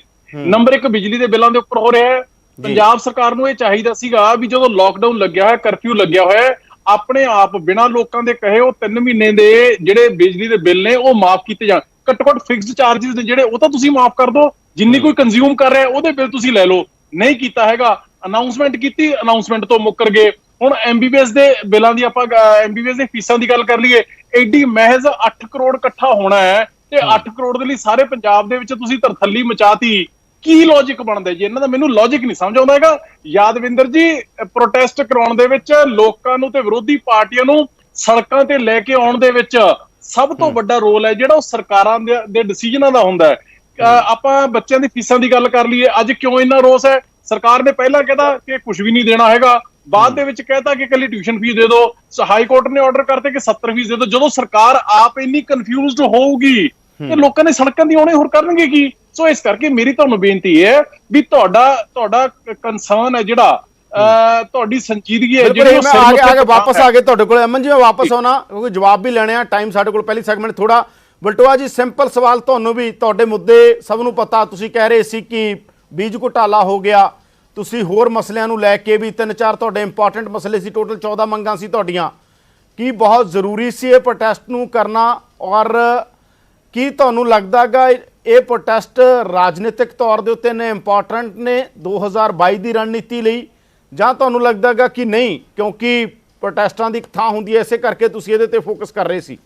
ਨੰਬਰ 1, ਬਿਜਲੀ ਦੇ ਬਿੱਲਾਂ ਦੇ ਉੱਪਰ ਹੋ ਰਿਹਾ ਹੈ। ਪੰਜਾਬ ਸਰਕਾਰ ਨੂੰ ਇਹ ਚਾਹੀਦਾ ਸੀਗਾ ਵੀ ਜਦੋਂ ਲੋਕਡਾਊਨ ਲੱਗਿਆ ਹੋਇਆ, ਕਰਫਿਊ ਲੱਗਿਆ ਹੋਇਆ, ਆਪਣੇ ਆਪ ਬਿਨਾਂ ਲੋਕਾਂ ਦੇ ਕਹੇ ਉਹ 3 ਮਹੀਨੇ ਦੇ ਜਿਹੜੇ ਬਿਜਲੀ ਦੇ ਬਿੱਲ ਨੇ ਉਹ ਮਾਫ ਕੀਤੇ ਜਾਣ। ਘੱਟੋ-ਘੱਟ ਫਿਕਸਡ ਚਾਰजेस ਨੇ ਜਿਹੜੇ, ਉਹ ਤਾਂ ਤੁਸੀਂ ਮਾਫ ਕਰ ਦਿਓ। ਜਿੰਨੀ ਕੋਈ ਕੰਜ਼ਿਊਮ ਕਰ ਰਿਹਾ ਉਹਦੇ ਬਿੱਲ ਤੁਸੀਂ ਲੈ ਲਓ। ਨਹੀਂ ਕੀਤਾ ਹੈਗਾ। ਅਨਾਉਂਸਮੈਂਟ ਕੀਤੀ, ਅਨਾਉਂਸਮੈਂਟ ਤੋਂ ਮੁੱਕਰ ਗਏ। ਹੁਣ MBBS ਦੇ ਬਿੱਲਾਂ ਦੀ ਆਪਾਂ MBBS ਦੇ ਫੀਸਾਂ ਦੀ ਗੱਲ ਕਰ ਲਈਏ, ਐਡੀ ਮਹਿਜ਼ 8 ਕਰੋੜ ਇਕੱਠਾ ਹੋਣਾ ਹੈ ਤੇ 8 ਕਰੋੜ ਦੇ ਲਈ ਸਾਰੇ ਪੰਜਾਬ ਦੇ ਵਿੱਚ ਤੁਸੀਂ ਤਰਥੱਲੀ ਮਚਾਤੀ। ਕੀ ਲੌਜਿਕ ਬਣਦਾ ਜੀ ਇਹਨਾਂ ਦਾ? ਮੈਨੂੰ ਲੌਜਿਕ ਨਹੀਂ ਸਮਝ ਆਉਂਦਾ ਹੈਗਾ। ਯਾਦਵਿੰਦਰ ਜੀ, ਪ੍ਰੋਟੈਸਟ ਕਰਾਉਣ ਦੇ ਵਿੱਚ ਲੋਕਾਂ ਨੂੰ ਤੇ ਵਿਰੋਧੀ ਪਾਰਟੀਆਂ ਨੂੰ ਸੜਕਾਂ ਤੇ ਲੈ ਕੇ ਆਉਣ ਦੇ ਵਿੱਚ ਸਭ ਤੋਂ ਵੱਡਾ ਰੋਲ ਹੈ ਜਿਹੜਾ ਉਹ ਸਰਕਾਰਾਂ ਦੇ ਡਿਸੀਜਨਾਂ ਦਾ ਹੁੰਦਾ ਹੈ। ਆਪਾਂ ਬੱਚਿਆਂ ਦੀ ਫੀਸਾਂ ਦੀ ਗੱਲ ਕਰ ਲਈਏ, ਅੱਜ ਕਿਉਂ ਇੰਨਾ ਰੋਸ ਹੈ? ਸਰਕਾਰ ਨੇ ਪਹਿਲਾਂ ਕਹਿਤਾ ਕਿ ਕੁਝ ਵੀ ਨਹੀਂ ਦੇਣਾ ਹੈਗਾ, ਬਾਅਦ ਦੇ ਵਿੱਚ ਕਹਿਤਾ ਕਿ ਇਕੱਲੀ ਟਿਊਸ਼ਨ ਫੀਸ ਦੇ ਦਿਓ, ਹਾਈ ਕੋਰਟ ਨੇ ਆਰਡਰ ਕਰਤੇ ਕਿ 70% ਦੇ ਦਿਓ। ਜਦੋਂ ਸਰਕਾਰ ਆਪ ਇੰਨੀ ਕਨਫਿਊਜ਼ਡ ਹੋਊਗੀ ਤੇ ਲੋਕਾਂ ਨੇ ਸੜਕਾਂ ਦੀ ਆਉਣੇ ਹੋਰ ਕਰਨਗੇ ਕੀ? ਸੋ ਇਸ ਕਰਕੇ ਮੇਰੀ ਤੁਹਾਨੂੰ ਬੇਨਤੀ ਹੈ ਵੀ ਤੁਹਾਡਾ ਕੰਸਰਨ ਹੈ ਜਿਹੜਾ, ਤੁਹਾਡੀ ਸੰਜੀਦਗੀ ਹੈ ਜਿਹੜੀ, ਆਗੇ ਵਾਪਸ ਆ ਗਏ ਤੁਹਾਡੇ ਕੋਲ। ਅਮਨ ਜੀ, ਮੈਂ ਵਾਪਸ ਆਉਣਾ ਕਿਉਂਕਿ ਜਵਾਬ ਵੀ ਲੈਣੇ ਆ, ਟਾਈਮ ਸਾਡੇ ਕੋਲ ਪਹਿਲੀ ਸੈਗਮੈਂਟ ਥੋੜਾ। ਬਲਟੋਆ ਜੀ, ਸਿੰਪਲ ਸਵਾਲ ਤੁਹਾਨੂੰ ਵੀ, ਤੁਹਾਡੇ ਮੁੱਦੇ ਸਭ ਨੂੰ ਪਤਾ, ਤੁਸੀਂ ਕਹਿ ਰਹੇ ਸੀ ਕਿ ਬੀਜ ਘੁਟਾਲਾ ਹੋ ਗਿਆ, ਤੁਸੀਂ ਹੋਰ ਮਸਲਿਆਂ ਨੂੰ ਲੈ ਕੇ ਵੀ 3-4 ਤੁਹਾਡੇ ਇੰਪੋਰਟੈਂਟ ਮਸਲੇ ਸੀ, ਟੋਟਲ 14 ਮੰਗਾਂ ਸੀ ਤੁਹਾਡੀਆਂ। ਕੀ ਬਹੁਤ ਜ਼ਰੂਰੀ ਸੀ ਇਹ ਪ੍ਰੋਟੈਸਟ ਨੂੰ ਕਰਨਾ? ਔਰ ਕੀ ਤੁਹਾਨੂੰ ਲੱਗਦਾਗਾ ਇਹ ਪ੍ਰੋਟੈਸਟ ਰਾਜਨੀਤਿਕ ਤੌਰ ਦੇ ਉੱਤੇ ਨੇ, ਇੰਪੋਰਟੈਂਟ ਨੇ 2022 ਦੀ ਰਣਨੀਤੀ ਲਈ, ਜਾਂ ਤੁਹਾਨੂੰ ਲੱਗਦਾਗਾ ਕਿ ਨਹੀਂ, ਕਿਉਂਕਿ ਪ੍ਰੋਟੈਸਟਾਂ ਦੀ ਇੱਕ ਥਾਂ ਹੁੰਦੀ ਹੈ, ਇਸੇ ਕਰਕੇ ਤੁਸੀਂ ਇਹਦੇ ਤੇ ਫੋਕਸ ਕਰ ਰਹੇ ਸੀ?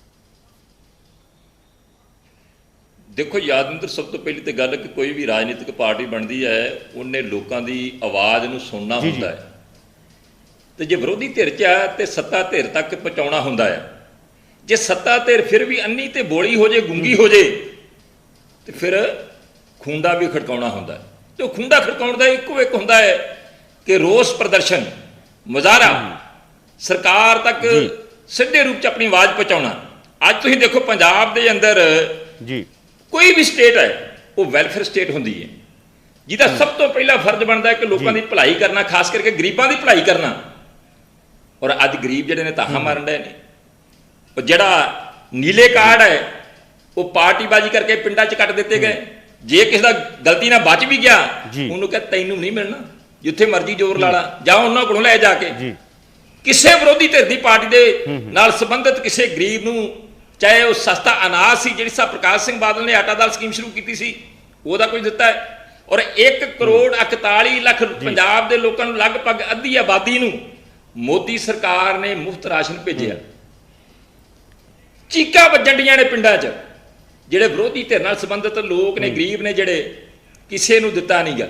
ਦੇਖੋ ਯਾਦਵਿੰਦਰ, ਸਭ ਤੋਂ ਪਹਿਲੀ ਤੇ ਗੱਲ ਕਿ ਕੋਈ ਵੀ ਰਾਜਨੀਤਿਕ ਪਾਰਟੀ ਬਣਦੀ ਹੈ, ਉਹਨੇ ਲੋਕਾਂ ਦੀ ਆਵਾਜ਼ ਨੂੰ ਸੁਣਨਾ ਹੁੰਦਾ ਹੈ ਤੇ ਜੇ ਵਿਰੋਧੀ ਧਿਰ 'ਚ ਆ ਤੇ ਸੱਤਾ ਧਿਰ ਤੱਕ ਪਹੁੰਚਾਉਣਾ ਹੁੰਦਾ ਆ। ਜੇ ਸੱਤਾ ਧਿਰ ਫਿਰ ਵੀ ਅੰਨੀ ਤੇ ਬੋਲੀ ਹੋ ਜੇ, ਗੁੰਗੀ ਹੋ ਜੇ, ਤੇ ਫਿਰ ਖੂੰਡਾ ਵੀ ਖੜਕਾਉਣਾ ਹੁੰਦਾ। ਤੇ ਉਹ ਖੂੰਡਾ ਖੜਕਾਉਣ ਦਾ ਇੱਕੋ ਇੱਕ ਹੁੰਦਾ ਹੈ ਕਿ ਰੋਸ ਪ੍ਰਦਰਸ਼ਨ, ਮੁਜ਼ਾਹਰਾ, ਸਰਕਾਰ ਤੱਕ ਸਿੱਧੇ ਰੂਪ 'ਚ ਆਪਣੀ ਆਵਾਜ਼ ਪਹੁੰਚਾਉਣਾ। ਅੱਜ ਤੁਸੀਂ ਦੇਖੋ ਪੰਜਾਬ ਦੇ ਅੰਦਰ ਜੀ ਕੋਈ ਵੀ ਸਟੇਟ ਹੈ ਉਹ ਵੈਲਫੇਅਰ ਸਟੇਟ ਹੁੰਦੀ ਹੈ, ਜਿਹਦਾ ਸਭ ਤੋਂ ਪਹਿਲਾ ਫਰਜ਼ ਬਣਦਾ ਹੈ ਕਿ ਲੋਕਾਂ ਦੀ ਭਲਾਈ ਕਰਨਾ, ਖਾਸ ਕਰਕੇ ਗਰੀਬਾਂ ਦੀ ਭਲਾਈ ਕਰਨਾ। ਔਰ ਅੱਜ ਗਰੀਬ ਜਿਹੜੇ ਨੇ ਤਾਹਾਂ ਮਾਰਨ ਡਏ ਨੇ। ਉਹ ਜਿਹੜਾ ਨੀਲੇ ਕਾਰਡ ਹੈ ਉਹ ਪਾਰਟੀਬਾਜ਼ੀ ਕਰਕੇ ਪਿੰਡਾਂ 'ਚ ਕੱਟ ਦਿੱਤੇ ਗਏ। ਜੇ ਕਿਸੇ ਦਾ ਗਲਤੀ ਨਾਲ ਬਚ ਵੀ ਗਿਆ ਉਹਨੂੰ ਕਹੇ ਤੈਨੂੰ ਨਹੀਂ ਮਿਲਣਾ, ਜਿੱਥੇ ਮਰਜ਼ੀ ਜ਼ੋਰ ਲਾ ਲਾ, ਜਾ ਉਹਨਾਂ ਕੋਲੋਂ ਲੈ ਜਾ ਕੇ। ਕਿਸੇ ਵਿਰੋਧੀ ਧਿਰ ਦੀ ਪਾਰਟੀ ਦੇ ਨਾਲ ਸੰਬੰਧਿਤ ਕਿਸੇ ਗਰੀਬ ਨੂੰ, ਚਾਹੇ ਉਹ ਸਸਤਾ ਅਨਾਜ ਸੀ ਜਿਹੜੀ ਸਾ ਪ੍ਰਕਾਸ਼ ਸਿੰਘ ਬਾਦਲ ਨੇ ਆਟਾ ਦਾਲ ਸਕੀਮ ਸ਼ੁਰੂ ਕੀਤੀ ਸੀ, ਉਹਦਾ ਕੁਝ ਦਿੱਤਾ ਹੈ। ਔਰ 1 ਕਰੋੜ 41 ਲੱਖ ਪੰਜਾਬ ਦੇ ਲੋਕਾਂ ਨੂੰ, ਲਗਭਗ ਅੱਧੀ ਆਬਾਦੀ ਨੂੰ ਮੋਦੀ ਸਰਕਾਰ ਨੇ ਮੁਫਤ ਰਾਸ਼ਨ ਭੇਜਿਆ। ਚੀਕਾਂ ਵੱਜਣ ਡੀਆਂ ਨੇ ਪਿੰਡਾਂ 'ਚ। ਜਿਹੜੇ ਵਿਰੋਧੀ ਧਿਰ ਨਾਲ ਸੰਬੰਧਿਤ ਲੋਕ ਨੇ, ਗਰੀਬ ਨੇ, ਜਿਹੜੇ ਕਿਸੇ ਨੂੰ ਦਿੱਤਾ ਨਹੀਂ ਗਾ।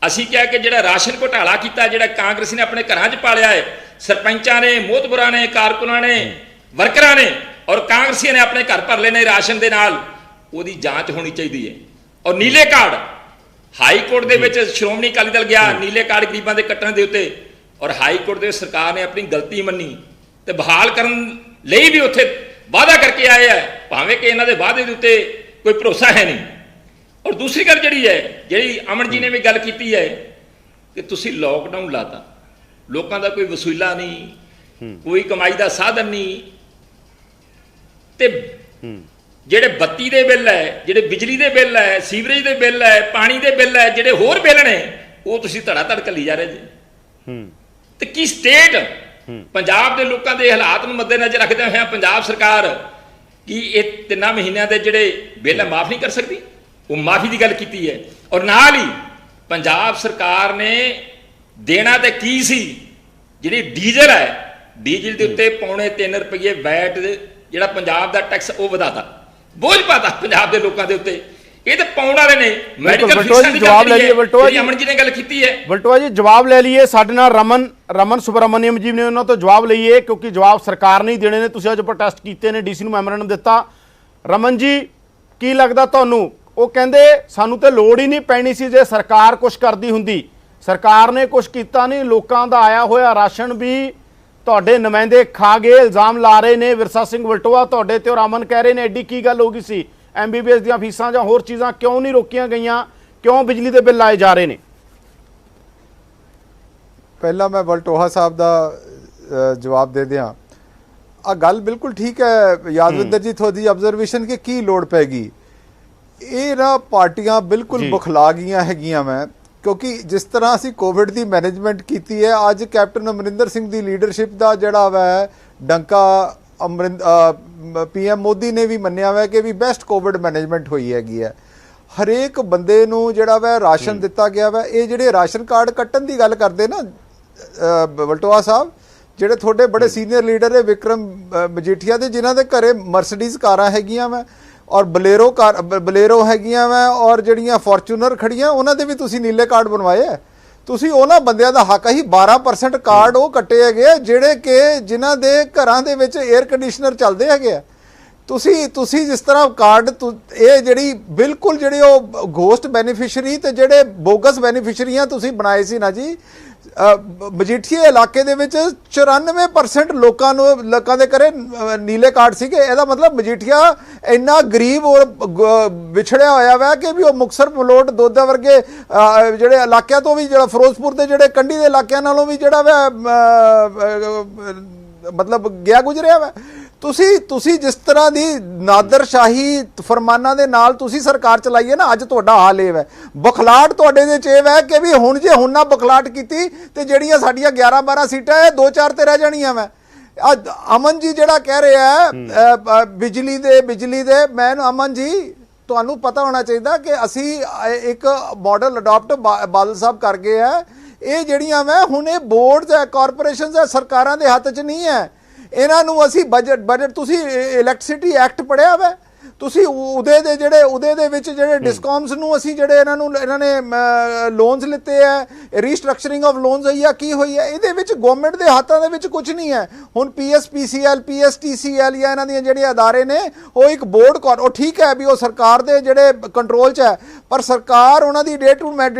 ਅਸੀਂ ਕਿਹਾ ਕਿ ਜਿਹੜਾ ਰਾਸ਼ਨ ਘੁਟਾਲਾ ਕੀਤਾ, ਜਿਹੜਾ ਕਾਂਗਰਸ ਨੇ ਆਪਣੇ ਘਰਾਂ 'ਚ ਪਾਲਿਆ ਹੈ, ਸਰਪੰਚਾਂ ਨੇ, ਮੋਹਤਬਰਾਂ ਨੇ, ਕਾਰਕੁਨਾਂ ਨੇ, ਵਰਕਰਾਂ ਨੇ, ਔਰ ਕਾਂਗਰਸੀਆਂ ਨੇ ਆਪਣੇ ਘਰ ਭਰ ਲਏ ਨੇ ਰਾਸ਼ਨ ਦੇ ਨਾਲ, ਉਹਦੀ ਜਾਂਚ ਹੋਣੀ ਚਾਹੀਦੀ ਹੈ। ਔਰ ਨੀਲੇ ਕਾਰਡ, ਹਾਈ ਕੋਰਟ ਦੇ ਵਿੱਚ ਸ਼੍ਰੋਮਣੀ ਅਕਾਲੀ ਦਲ ਗਿਆ ਨੀਲੇ ਕਾਰਡ ਗਰੀਬਾਂ ਦੇ ਕੱਟਣ ਦੇ ਉੱਤੇ, ਔਰ ਹਾਈ ਕੋਰਟ ਦੇ ਵਿੱਚ ਸਰਕਾਰ ਨੇ ਆਪਣੀ ਗਲਤੀ ਮੰਨੀ ਤੇ ਬਹਾਲ ਕਰਨ ਲਈ ਵੀ ਉੱਥੇ ਵਾਅਦਾ ਕਰਕੇ ਆਏ ਹੈ, ਭਾਵੇਂ ਕਿ ਇਹਨਾਂ ਦੇ ਵਾਅਦੇ ਦੇ ਉੱਤੇ ਕੋਈ ਭਰੋਸਾ ਹੈ ਨਹੀਂ। ਔਰ ਦੂਸਰੀ ਗੱਲ ਜਿਹੜੀ ਅਮਨ ਜੀ ਨੇ ਵੀ ਗੱਲ ਕੀਤੀ ਹੈ ਕਿ ਤੁਸੀਂ ਲੋਕਡਾਊਨ ਲਾਤਾ, ਲੋਕਾਂ ਦਾ ਕੋਈ ਵਸੂਲਾ ਨਹੀਂ, ਕੋਈ ਕਮਾਈ ਦਾ ਸਾਧਨ ਨਹੀਂ, ਤੇ ਜਿਹੜੇ ਬੱਤੀ ਦੇ ਬਿੱਲ ਹੈ, ਜਿਹੜੇ ਬਿਜਲੀ ਦੇ ਬਿੱਲ ਹੈ, ਸੀਵਰੇਜ ਦੇ ਬਿੱਲ ਹੈ, ਪਾਣੀ ਦੇ ਬਿੱਲ ਹੈ, ਜਿਹੜੇ ਹੋਰ ਬਿੱਲ ਨੇ, ਉਹ ਤੁਸੀਂ ਧੜਾ ਧੜ ਘੱਲੀ ਜਾ ਰਹੇ ਜੀ। ਤੇ ਕੀ ਸਟੇਟ ਪੰਜਾਬ ਦੇ ਲੋਕਾਂ ਦੇ ਹਾਲਾਤ ਨੂੰ ਮੱਦੇਨਜ਼ਰ ਰੱਖਦੇ ਹੋਏ ਪੰਜਾਬ ਸਰਕਾਰ ਕੀ ਇਹ 3 ਮਹੀਨਿਆਂ ਦੇ ਜਿਹੜੇ ਬਿੱਲ ਮਾਫ ਨਹੀਂ ਕਰ ਸਕਦੀ? ਉਹ ਮਾਫੀ ਦੀ ਗੱਲ ਕੀਤੀ ਹੈ। ਔਰ ਨਾਲ ਹੀ ਪੰਜਾਬ ਸਰਕਾਰ ਨੇ ਦੇਣਾ ਤੇ ਕੀ ਸੀ, ਜਿਹੜੀ ਡੀਜ਼ਲ ਹੈ, ਡੀਜ਼ਲ ਦੇ ਉੱਤੇ £3 ਰੁਪਏ ਵੈਟ ਜਿਹੜਾ ਪੰਜਾਬ ਦਾ ਟੈਕਸ ਉਹ ਵਧਾਤਾ, ਬੋਝ ਪਾਤਾ ਪੰਜਾਬ ਦੇ ਲੋਕਾਂ ਦੇ ਉੱਤੇ। ਇਹ ਤਾਂ ਪਾਉਣ ਵਾਲੇ ਨੇ। ਮੈਡੀਕਲ ਫੀਸਾਂ ਦੀ ਜਵਾਬ ਲੈ ਲਈਏ ਬਲਟੋਆ ਜੀ, ਅਮਨ ਜੀ ਨੇ ਗੱਲ ਕੀਤੀ ਹੈ। ਬਲਟੋਆ ਜੀ ਜਵਾਬ ਲੈ ਲਈਏ। ਸਾਡੇ ਨਾਲ ਰਮਨ ਸੁਬਰਾਮਨੀਅਮ ਜੀ ਨੇ, ਉਹਨਾਂ ਤੋਂ ਜਵਾਬ ਲਈਏ ਕਿਉਂਕਿ ਜਵਾਬ ਸਰਕਾਰ ਨਹੀਂ ਦੇਣੇ ਨੇ। ਤੁਸੀਂ ਅੱਜ ਪ੍ਰੋਟੈਸਟ ਕੀਤੇ ਨੇ, ਡੀਸੀ ਨੂੰ ਮੈਮੋਰੈਂਡਮ ਦਿੱਤਾ। ਰਮਨ ਜੀ ਕੀ ਲੱਗਦਾ ਤੁਹਾਨੂੰ? ਉਹ ਕਹਿੰਦੇ ਸਾਨੂੰ ਤੇ ਲੋੜ ਹੀ ਨਹੀਂ ਪੈਣੀ ਸੀ ਜੇ ਸਰਕਾਰ ਕੁਝ ਕਰਦੀ ਹੁੰਦੀ। ਸਰਕਾਰ ਨੇ ਕੁਝ ਕੀਤਾ ਨਹੀਂ, ਲੋਕਾਂ ਦਾ ਆਇਆ ਹੋਇਆ ਰਾਸ਼ਨ ਵੀ ਤੁਹਾਡੇ ਨੁਮਾਇੰਦੇ ਖਾ ਗਏ, ਇਲਜ਼ਾਮ ਲਾ ਰਹੇ ਨੇ ਵਿਰਸਾ ਸਿੰਘ ਵਲਟੋਆ ਤੁਹਾਡੇ ਤੇ, ਔਰ ਅਮਨ ਕਹਿ ਰਹੇ ਨੇ ਐਡੀ ਕੀ ਗੱਲ ਹੋ ਗਈ ਸੀ? MBBS ਦੀਆਂ ਫੀਸਾਂ ਜਾਂ ਹੋਰ ਚੀਜ਼ਾਂ ਕਿਉਂ ਨਹੀਂ ਰੋਕੀਆਂ ਗਈਆਂ? ਕਿਉਂ ਬਿਜਲੀ ਦੇ ਬਿੱਲ ਆਏ ਜਾ ਰਹੇ ਨੇ? ਪਹਿਲਾਂ ਮੈਂ ਵਲਟੋਹਾ ਸਾਹਿਬ ਦਾ ਜਵਾਬ ਦੇ ਦਿਆਂ। ਆ ਗੱਲ ਬਿਲਕੁਲ ਠੀਕ ਹੈ ਯਾਦਵਿੰਦਰ ਜੀ ਤੁਹਾਡੀ ਆਬਜ਼ਰਵੇਸ਼ਨ ਕਿ ਕੀ ਲੋੜ ਪੈ ਗਈ। ਇਹ ਨਾ ਪਾਰਟੀਆਂ ਬਿਲਕੁਲ ਬੁਖਲਾ ਗਈਆਂ ਹੈਗੀਆਂ। ਮੈਂ ਕਿਉਂਕਿ ਜਿਸ ਤਰ੍ਹਾਂ ਅਸੀਂ ਕੋਵਿਡ ਦੀ ਮੈਨੇਜਮੈਂਟ ਕੀਤੀ ਹੈ, ਅੱਜ ਕੈਪਟਨ ਅਮਰਿੰਦਰ ਸਿੰਘ ਦੀ ਲੀਡਰਸ਼ਿਪ ਦਾ ਜਿਹੜਾ ਵਾ ਡੰਕਾ PM ਮੋਦੀ ਨੇ ਵੀ ਮੰਨਿਆ ਵਾ ਕਿ ਵੀ ਬੈਸਟ ਕੋਵਿਡ ਮੈਨੇਜਮੈਂਟ ਹੋਈ ਹੈਗੀ ਹੈ। ਹਰੇਕ ਬੰਦੇ ਨੂੰ ਜਿਹੜਾ ਵਾ ਰਾਸ਼ਨ ਦਿੱਤਾ ਗਿਆ ਵਾ। ਇਹ ਜਿਹੜੇ ਰਾਸ਼ਨ ਕਾਰਡ ਕੱਟਣ ਦੀ ਗੱਲ ਕਰਦੇ ਨਾ ਵਲਟੋਆ ਸਾਹਿਬ, ਜਿਹੜੇ ਤੁਹਾਡੇ ਬੜੇ ਸੀਨੀਅਰ ਲੀਡਰ ਹੈ ਵਿਕਰਮ ਮਜੀਠੀਆ ਦੇ, ਜਿਨ੍ਹਾਂ ਦੇ ਘਰੇ ਮਰਸੀਡੀਜ਼ ਕਾਰਾਂ ਹੈਗੀਆਂ ਵਾ ਔਰ ਬਲੇਰੋ ਹੈਗੀਆਂ ਵਾ ਔਰ ਜਿਹੜੀਆਂ ਫੋਰਚੂਨਰ ਖੜੀਆਂ, ਉਹਨਾਂ ਦੇ ਵੀ ਤੁਸੀਂ ਨੀਲੇ ਕਾਰਡ ਬਣਵਾਏ ਹੈ। ਤੁਸੀਂ ਉਹਨਾਂ ਬੰਦਿਆਂ ਦਾ ਹੱਕ ਹੀ 12% ਕਾਰਡ ਉਹ ਕੱਟੇ ਹੈਗੇ ਆ ਜਿਹੜੇ ਕਿ ਜਿਨ੍ਹਾਂ ਦੇ ਘਰਾਂ ਦੇ ਵਿੱਚ 에ਅਰ ਕੰਡੀਸ਼ਨਰ ਚੱਲਦੇ ਹੈਗੇ ਆ। ਤੁਸੀਂ ਜਿਸ ਤਰ੍ਹਾਂ ਕਾਰਡ ਇਹ ਜਿਹੜੀ ਬਿਲਕੁਲ ਜਿਹੜੇ ਉਹ ਗੋਸਟ ਬੈਨੀਫਿਸ਼ਰੀ ਤੇ ਜਿਹੜੇ ਬੋਗਸ ਬੈਨੀਫਿਸ਼ਰੀਆਂ ਤੁਸੀਂ ਬਣਾਏ ਸੀ ਨਾ ਜੀ, ਮਜੀਠੀਏ ਇਲਾਕੇ ਦੇ ਵਿੱਚ 94% ਲੋਕਾਂ ਦੇ ਘਰੇ ਨੀਲੇ ਕਾਰਡ ਸੀਗੇ। ਇਹਦਾ ਮਤਲਬ ਮਜੀਠੀਆ ਇੰਨਾ ਗਰੀਬ ਔਰ ਵਿਛੜਿਆ ਹੋਇਆ ਵਾ ਕਿ ਵੀ ਉਹ ਮੁਕਤਸਰ ਮਲੋਟ ਦੋਦਾ ਵਰਗੇ ਜਿਹੜੇ ਇਲਾਕਿਆਂ ਤੋਂ ਵੀ, ਜਿਹੜਾ ਫਿਰੋਜ਼ਪੁਰ ਦੇ ਜਿਹੜੇ ਕੰਢੀ ਦੇ ਇਲਾਕਿਆਂ ਨਾਲੋਂ ਵੀ ਜਿਹੜਾ ਵਾ ਮਤਲਬ ਗਿਆ ਗੁਜ਼ਰਿਆ ਵਾ। ਤੁਸੀਂ ਜਿਸ ਤਰ੍ਹਾਂ ਦੀ ਨਾਦਰਸ਼ਾਹੀ ਫਰਮਾਨਾਂ ਦੇ ਨਾਲ ਤੁਸੀਂ ਸਰਕਾਰ ਚਲਾਈਏ ਨਾ, ਅੱਜ ਤੁਹਾਡਾ ਹਾਲ ਇਹ ਹੈ। ਬਖਲਾਟ ਤੁਹਾਡੇ ਦੇ ਚ ਹੈ ਕਿ ਵੀ ਹੁਣ ਜੇ ਹੁਣ ਨਾ ਬਖਲਾਟ ਕੀਤੀ ਤੇ ਜਿਹੜੀਆਂ ਸਾਡੀਆਂ 11-12 ਸੀਟਾਂ ਹੈ 2-4 ਤੇ ਰਹਿ ਜਾਣੀਆਂ ਵਾ। ਅਮਨ ਜੀ ਜਿਹੜਾ ਕਹਿ ਰਿਹਾ ਬਿਜਲੀ ਦੇ ਮੈਂ ਅਮਨ ਜੀ ਤੁਹਾਨੂੰ ਪਤਾ ਹੋਣਾ ਚਾਹੀਦਾ ਕਿ ਅਸੀਂ ਇੱਕ ਮਾਡਲ ਅਡਾਪਟ ਬਾਦਲ ਸਾਹਿਬ ਕਰ ਗਏ ਹੈ। ਇਹ ਜਿਹੜੀਆਂ ਵਾ ਹੁਣ ਇਹ ਬੋਰਡਸ ਹੈ, ਕਾਰਪੋਰੇਸ਼ਨਸ ਹੈ, ਸਰਕਾਰਾਂ ਦੇ ਹੱਥ 'ਚ ਨਹੀਂ ਹੈ। ਇਹਨਾਂ ਨੂੰ ਅਸੀਂ ਬਜਟ ਤੁਸੀਂ ਇਲੈਕਟ੍ਰਿਸਿਟੀ ਐਕਟ ਪੜਿਆ ਵਾ, ਤੁਸੀਂ ਉਹਦੇ ਦੇ ਵਿੱਚ ਜਿਹੜੇ ਡਿਸਕੌਮਸ ਨੂੰ ਅਸੀਂ ਜਿਹੜੇ ਇਹਨਾਂ ਨੇ ਲੋਨਸ ਲਿੱਤੇ ਹੈ, ਰੀਸਟਰਕਚਰਿੰਗ ਆਫ ਲੋਨਸ ਹੋਈ ਆ, ਕੀ ਹੋਈ ਹੈ, ਇਹਦੇ ਵਿੱਚ ਗਵਰਨਮੈਂਟ ਦੇ ਹੱਥਾਂ ਦੇ ਵਿੱਚ ਕੁਝ ਨਹੀਂ ਹੈ। ਹੁਣ PSPCL PSTCL ਜਾਂ ਇਹਨਾਂ ਦੀਆਂ ਜਿਹੜੀਆਂ ਅਦਾਰੇ ਨੇ ਉਹ ਇੱਕ ਬੋਰਡ ਉਹ ਠੀਕ ਹੈ ਵੀ ਉਹ ਸਰਕਾਰ ਦੇ ਜਿਹੜੇ ਕੰਟਰੋਲ 'ਚ ਹੈ, ਪਰ ਸਰਕਾਰ ਉਹਨਾਂ ਦੀ ਡੇ ਟੂ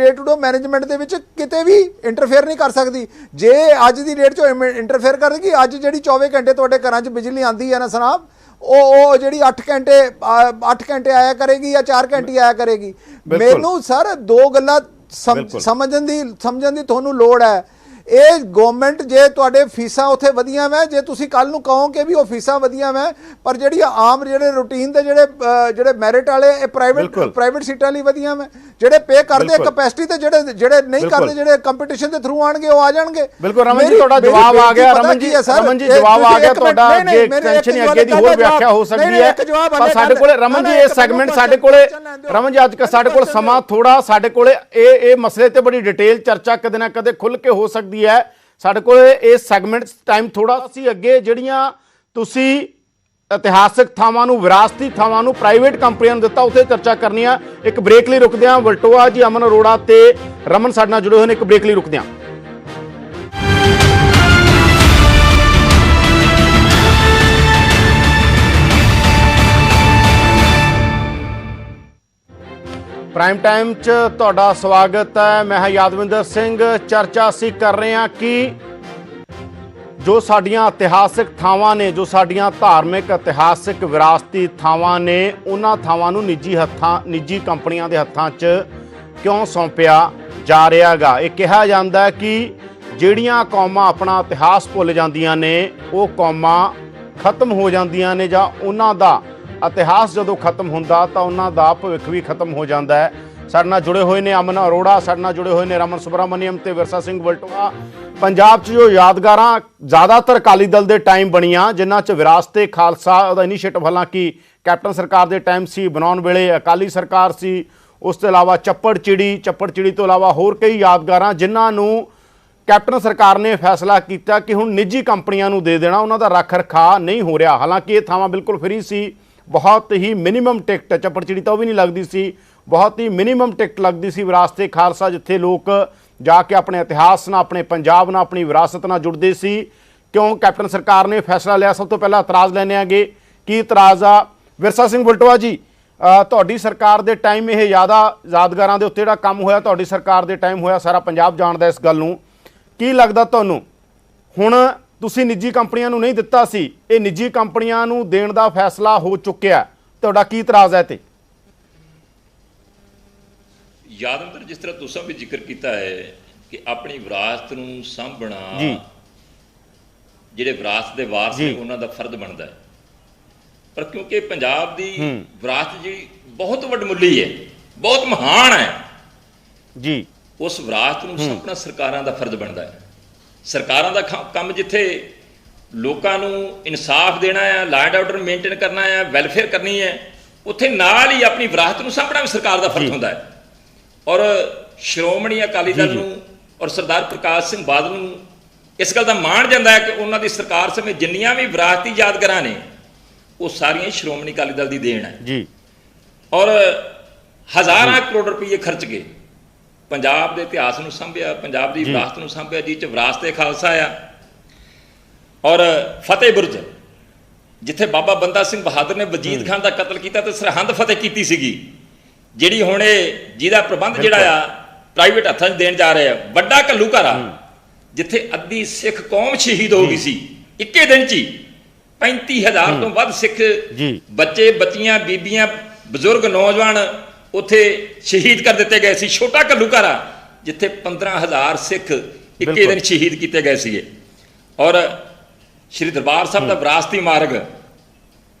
ਡੇ ਮੈਨੇਜਮੈਂਟ ਦੇ ਵਿੱਚ ਕਿਤੇ ਵੀ ਇੰਟਰਫੇਅਰ ਨਹੀਂ ਕਰ ਸਕਦੀ। ਜੇ ਅੱਜ ਦੀ ਡੇਟ 'ਚ ਇੰਟਰਫੇਅਰ ਕਰੇਗੀ, ਅੱਜ ਜਿਹੜੀ 24 ਘੰਟੇ ਤੁਹਾਡੇ ਘਰਾਂ 'ਚ ਬਿਜਲੀ ਆਉਂਦੀ ਹੈ ਨਾ ਸਨਾਬ, ਉਹ ਜਿਹੜੀ 8 ਘੰਟੇ ਆਇਆ ਕਰੇਗੀ ਜਾਂ 4 ਘੰਟੇ ਆਇਆ ਕਰੇਗੀ। ਮੈਨੂੰ ਸਰ ਦੋ ਗੱਲਾਂ ਸਮਝਣ ਦੀ ਤੁਹਾਨੂੰ ਲੋੜ ਹੈ। ਇਹ ਗਵਰਨਮੈਂਟ ਜੇ ਤੁਹਾਡੇ ਫੀਸਾਂ ਉੱਥੇ ਵਧੀਆਂ ਵੈ, ਜੇ ਤੁਸੀਂ ਕੱਲ ਨੂੰ ਕਹੋ ਕਿ ਵੀ ਉਹ ਫੀਸਾਂ ਵਧੀਆਂ ਵੈ, ਪਰ ਜਿਹੜੀ ਆਮ ਜਿਹੜੇ ਰੂਟੀਨ ਦੇ ਜਿਹੜੇ ਮੈਰਿਟ ਵਾਲੇ ਇਹ ਪ੍ਰਾਈਵੇਟ ਸੀਟਾਂ ਲਈ ਵਧੀਆਂ ਵੈ, ਜਿਹੜੇ ਪੇ ਕਰਦੇ ਕੈਪੈਸਿਟੀ ਤੇ ਜਿਹੜੇ ਨਹੀਂ ਕਰਦੇ, ਜਿਹੜੇ ਕੰਪੀਟੀਸ਼ਨ ਦੇ ਥਰੂ ਆਣਗੇ ਉਹ ਆ ਜਾਣਗੇ। ਬਿਲਕੁਲ ਰਮਨ ਜੀ ਤੁਹਾਡਾ ਜਵਾਬ ਆ ਗਿਆ। ਰਮਨ ਜੀ ਜਵਾਬ ਆ ਗਿਆ ਤੁਹਾਡਾ। ਜੇ ਐਕਸਟੈਂਸ਼ਨ ਅੱਗੇ ਦੀ ਹੋਰ ਵਿਆਖਿਆ ਹੋ ਸਕਦੀ ਹੈ, ਪਰ ਸਾਡੇ ਕੋਲੇ ਰਮਨ ਜੀ ਇਹ ਸੈਗਮੈਂਟ ਸਾਡੇ ਕੋਲੇ ਰਮਨ ਜੀ ਅੱਜ ਸਾਡੇ ਕੋਲ ਸਮਾਂ ਥੋੜਾ, ਸਾਡੇ ਕੋਲੇ ਇਹ ਮਸਲੇ ਤੇ ਬੜੀ ਡਿਟੇਲ ਚਰਚਾ ਕਦੇ ਨਾ ਕਦੇ ਖੁੱਲ ਕੇ ਹੋ ਸਕਦੀ ਹੈ। ਸਾਡੇ ਕੋਲ ਇਹ ਸੈਗਮੈਂਟ ਟਾਈਮ ਥੋੜਾ ਸੀ। ਅੱਗੇ ਜਿਹੜੀਆਂ ਤੁਸੀਂ ਇਤਿਹਾਸਕ ਥਾਵਾਂ ਨੂੰ, ਵਿਰਾਸਤੀ ਥਾਵਾਂ ਨੂੰ ਪ੍ਰਾਈਵੇਟ ਕੰਪਨੀਆਂ ਨੂੰ ਦਿੱਤਾ, ਉੱਥੇ ਚਰਚਾ ਕਰਨੀ ਆ। ਇੱਕ ਬ੍ਰੇਕ ਲਈ ਰੁਕਦੇ ਹਾਂ। ਵਲਟੋਆ ਜੀ, ਅਮਨ ਅਰੋੜਾ ਤੇ ਰਮਨ ਸਾਡੇ ਨਾਲ ਜੁੜੇ ਹੋਏ ਨੇ। ਇੱਕ ਬ੍ਰੇਕ ਲਈ ਰੁਕਦੇ ਹਾਂ। ਪ੍ਰਾਈਮ ਟਾਈਮ 'ਚ ਤੁਹਾਡਾ ਸਵਾਗਤ ਹੈ। ਮੈਂ ਹਾਂ ਯਾਦਵਿੰਦਰ ਸਿੰਘ। ਚਰਚਾ ਅਸੀਂ ਕਰ ਰਹੇ ਹਾਂ ਕਿ ਜੋ ਸਾਡੀਆਂ ਇਤਿਹਾਸਕ ਥਾਵਾਂ ਨੇ, ਜੋ ਸਾਡੀਆਂ ਧਾਰਮਿਕ ਇਤਿਹਾਸਕ ਵਿਰਾਸਤੀ ਥਾਵਾਂ ਨੇ, ਉਹਨਾਂ ਥਾਵਾਂ ਨੂੰ ਨਿੱਜੀ ਕੰਪਨੀਆਂ ਦੇ ਹੱਥਾਂ 'ਚ ਕਿਉਂ ਸੌਂਪਿਆ ਜਾ ਰਿਹਾ ਗਾ। ਇਹ ਕਿਹਾ ਜਾਂਦਾ ਹੈ ਕਿ ਜਿਹੜੀਆਂ ਕੌਮਾਂ ਆਪਣਾ ਇਤਿਹਾਸ ਭੁੱਲ ਜਾਂਦੀਆਂ ਨੇ, ਉਹ ਕੌਮਾਂ ਖਤਮ ਹੋ ਜਾਂਦੀਆਂ ਨੇ, ਜਾਂ ਉਹਨਾਂ ਦਾ ਇਤਿਹਾਸ ਜਦੋਂ ਖਤਮ ਹੁੰਦਾ ਤਾਂ ਉਹਨਾਂ ਦਾ ਭਵਿੱਖ ਵੀ ਖਤਮ ਹੋ ਜਾਂਦਾ ਹੈ। ਸਾਡੇ ਨਾਲ ਜੁੜੇ ਹੋਏ ਨੇ ਅਮਨ ਅਰੋੜਾ, ਸਾਡੇ ਨਾਲ ਜੁੜੇ ਹੋਏ ਨੇ ਰਮਨ ਸੁਬਰਾਮਨੀਅਮ ਤੇ ਵਿਰਸਾ ਸਿੰਘ ਵਲਟੋਆ। ਪੰਜਾਬ 'ਚ ਜੋ ਯਾਦਗਾਰਾਂ ਜ਼ਿਆਦਾਤਰ ਅਕਾਲੀ ਦਲ ਦੇ ਟਾਈਮ ਬਣੀਆਂ, ਜਿਨ੍ਹਾਂ 'ਚ ਵਿਰਾਸਤੇ ਖਾਲਸਾ ਉਹਦਾ ਇਨੀਸ਼ੀਏਟਿਵ ਹਾਲਾਂਕਿ ਕੈਪਟਨ ਸਰਕਾਰ ਦੇ ਟਾਈਮ ਸੀ, ਬਣਾਉਣ ਵੇਲੇ ਅਕਾਲੀ ਸਰਕਾਰ ਸੀ। ਉਸ ਤੋਂ ਇਲਾਵਾ ਚੱਪੜ ਚਿੜੀ ਤੋਂ ਇਲਾਵਾ ਹੋਰ ਕਈ ਯਾਦਗਾਰਾਂ ਜਿਨ੍ਹਾਂ ਨੂੰ ਕੈਪਟਨ ਸਰਕਾਰ ਨੇ ਫੈਸਲਾ ਕੀਤਾ ਕਿ ਹੁਣ ਨਿੱਜੀ ਕੰਪਨੀਆਂ ਨੂੰ ਦੇ ਦੇਣਾ, ਉਹਨਾਂ ਦਾ ਰੱਖ ਰਖਾਅ ਨਹੀਂ ਹੋ ਰਿਹਾ। ਹਾਲਾਂਕਿ ਇਹ ਥਾਵਾਂ ਬਿਲਕੁਲ ਫ੍ਰੀ ਸੀ, ਬਹੁਤ ਹੀ ਮਿਨੀਮਮ ਟਿਕਟ, ਚੱਪੜ ਚਿੜੀ ਤਾਂ ਉਹ ਵੀ ਨਹੀਂ ਲੱਗਦੀ ਸੀ, ਬਹੁਤ ਹੀ ਮਿਨੀਮਮ ਟਿਕਟ ਲੱਗਦੀ ਸੀ ਵਿਰਾਸਤੇ ਖਾਲਸਾ, ਜਿੱਥੇ ਲੋਕ ਜਾ ਕੇ ਆਪਣੇ ਇਤਿਹਾਸ ਨਾਲ, ਆਪਣੇ ਪੰਜਾਬ ਨਾਲ, ਆਪਣੀ ਵਿਰਾਸਤ ਨਾਲ ਜੁੜਦੇ ਸੀ। ਕਿਉਂ ਕੈਪਟਨ ਸਰਕਾਰ ਨੇ ਫੈਸਲਾ ਲਿਆ? ਸਭ ਤੋਂ ਪਹਿਲਾਂ ਇਤਰਾਜ਼ ਲੈਣੇ ਆਗੇ। ਕੀ ਇਤਰਾਜ਼ ਆ? ਵਿਰਸਾ ਸਿੰਘ ਵਲਟੋਆ ਜੀ, ਤੁਹਾਡੀ ਸਰਕਾਰ ਦੇ ਟਾਈਮ ਇਹ ਯਾਦਗਾਰਾਂ ਦੇ ਉੱਤੇ ਜਿਹੜਾ ਕੰਮ ਹੋਇਆ, ਤੁਹਾਡੀ ਸਰਕਾਰ ਦੇ ਟਾਈਮ ਹੋਇਆ, ਸਾਰਾ ਪੰਜਾਬ ਜਾਣਦਾ ਇਸ ਗੱਲ ਨੂੰ। ਕੀ ਲੱਗਦਾ ਤੁਹਾਨੂੰ ਹੁਣ ਤੁਸੀਂ ਨਿੱਜੀ ਕੰਪਨੀਆਂ ਨੂੰ ਨਹੀਂ ਦਿੱਤਾ ਸੀ, ਇਹ ਨਿੱਜੀ ਕੰਪਨੀਆਂ ਨੂੰ ਦੇਣ ਦਾ ਫੈਸਲਾ ਹੋ ਚੁੱਕਿਆ, ਤੁਹਾਡਾ ਕੀ ਇਤਰਾਜ਼ ਹੈ? ਤੇ ਯਾਦਵਿੰਦਰ, ਜਿਸ ਤਰ੍ਹਾਂ ਤੁਸੀਂ ਵੀ ਜ਼ਿਕਰ ਕੀਤਾ ਹੈ ਕਿ ਆਪਣੀ ਵਿਰਾਸਤ ਨੂੰ ਸਾਂਭਣਾ ਜਿਹੜੇ ਵਿਰਾਸਤ ਦੇ ਵਾਰਸ ਨੇ ਉਹਨਾਂ ਦਾ ਫਰਜ਼ ਬਣਦਾ ਹੈ, ਪਰ ਕਿਉਂਕਿ ਪੰਜਾਬ ਦੀ ਵਿਰਾਸਤ ਜਿਹੜੀ ਬਹੁਤ ਵੱਡਮੁੱਲੀ ਹੈ, ਬਹੁਤ ਮਹਾਨ ਹੈ ਜੀ, ਉਸ ਵਿਰਾਸਤ ਨੂੰ ਸਾਂਭਣਾ ਸਰਕਾਰਾਂ ਦਾ ਫਰਜ਼ ਬਣਦਾ ਹੈ। ਸਰਕਾਰਾਂ ਦਾ ਕੰਮ ਜਿੱਥੇ ਲੋਕਾਂ ਨੂੰ ਇਨਸਾਫ ਦੇਣਾ ਹੈ, ਲਾਅ ਐਂਡ ਆਰਡਰ ਮੇਨਟੇਨ ਕਰਨਾ ਹੈ, ਵੈਲਫੇਅਰ ਕਰਨੀ ਹੈ, ਉੱਥੇ ਨਾਲ ਹੀ ਆਪਣੀ ਵਿਰਾਸਤ ਨੂੰ ਸਾਂਭਣਾ ਵੀ ਸਰਕਾਰ ਦਾ ਫਰਜ਼ ਹੁੰਦਾ ਹੈ। ਔਰ ਸ਼੍ਰੋਮਣੀ ਅਕਾਲੀ ਦਲ ਨੂੰ ਔਰ ਸਰਦਾਰ ਪ੍ਰਕਾਸ਼ ਸਿੰਘ ਬਾਦਲ ਨੂੰ ਇਸ ਗੱਲ ਦਾ ਮਾਣ ਜਾਂਦਾ ਹੈ ਕਿ ਉਹਨਾਂ ਦੀ ਸਰਕਾਰ ਸਮੇਂ ਜਿੰਨੀਆਂ ਵੀ ਵਿਰਾਸਤੀ ਯਾਦਗਾਰਾਂ ਨੇ ਉਹ ਸਾਰੀਆਂ ਸ਼੍ਰੋਮਣੀ ਅਕਾਲੀ ਦਲ ਦੀ ਦੇਣ ਹੈ ਜੀ। ਔਰ ਹਜ਼ਾਰਾਂ ਕਰੋੜ ਰੁਪਏ ਖਰਚ ਕੇ ਪੰਜਾਬ ਦੇ ਇਤਿਹਾਸ ਨੂੰ ਸਾਂਭਿਆ, ਪੰਜਾਬ ਦੀ ਵਿਰਾਸਤ ਨੂੰ ਸਾਂਭਿਆ, ਜਿਸ 'ਚ ਵਿਰਾਸਤੇ ਖਾਲਸਾ ਆ। ਔਰ ਫਤਿਹ ਬੁਰਜ, ਜਿੱਥੇ ਬਾਬਾ ਬੰਦਾ ਸਿੰਘ ਬਹਾਦਰ ਨੇ ਵਜੀਦ ਖਾਨ ਦਾ ਕਤਲ ਕੀਤਾ ਤੇ ਸਰਹੰਦ ਫਤਿਹ ਕੀਤੀ ਸੀਗੀ, ਜਿਹੜੀ ਹੁਣ ਜਿਹਦਾ ਪ੍ਰਬੰਧ ਜਿਹੜਾ ਆ ਪ੍ਰਾਈਵੇਟ ਹੱਥਾਂ 'ਚ ਦੇਣ ਜਾ ਰਹੇ ਆ। ਵੱਡਾ ਘੱਲੂਘਾਰਾ, ਜਿੱਥੇ ਅੱਧੀ ਸਿੱਖ ਕੌਮ ਸ਼ਹੀਦ ਹੋ ਗਈ ਸੀ ਇੱਕੇ ਦਿਨ 'ਚ ਹੀ। 35,000 ਤੋਂ ਵੱਧ ਸਿੱਖ ਬੱਚੇ, ਬੱਚੀਆਂ, ਬੀਬੀਆਂ, ਬਜ਼ੁਰਗ, ਨੌਜਵਾਨ ਉੱਥੇ ਸ਼ਹੀਦ ਕਰ ਦਿੱਤੇ ਗਏ ਸੀ। ਛੋਟਾ ਘੱਲੂਘਾਰਾ, ਜਿੱਥੇ 15,000 ਸਿੱਖ ਇੱਕੇ ਦਿਨ ਸ਼ਹੀਦ ਕੀਤੇ ਗਏ ਸੀਗੇ। ਔਰ ਸ਼੍ਰੀ ਦਰਬਾਰ ਸਾਹਿਬ ਦਾ ਵਿਰਾਸਤੀ ਮਾਰਗ,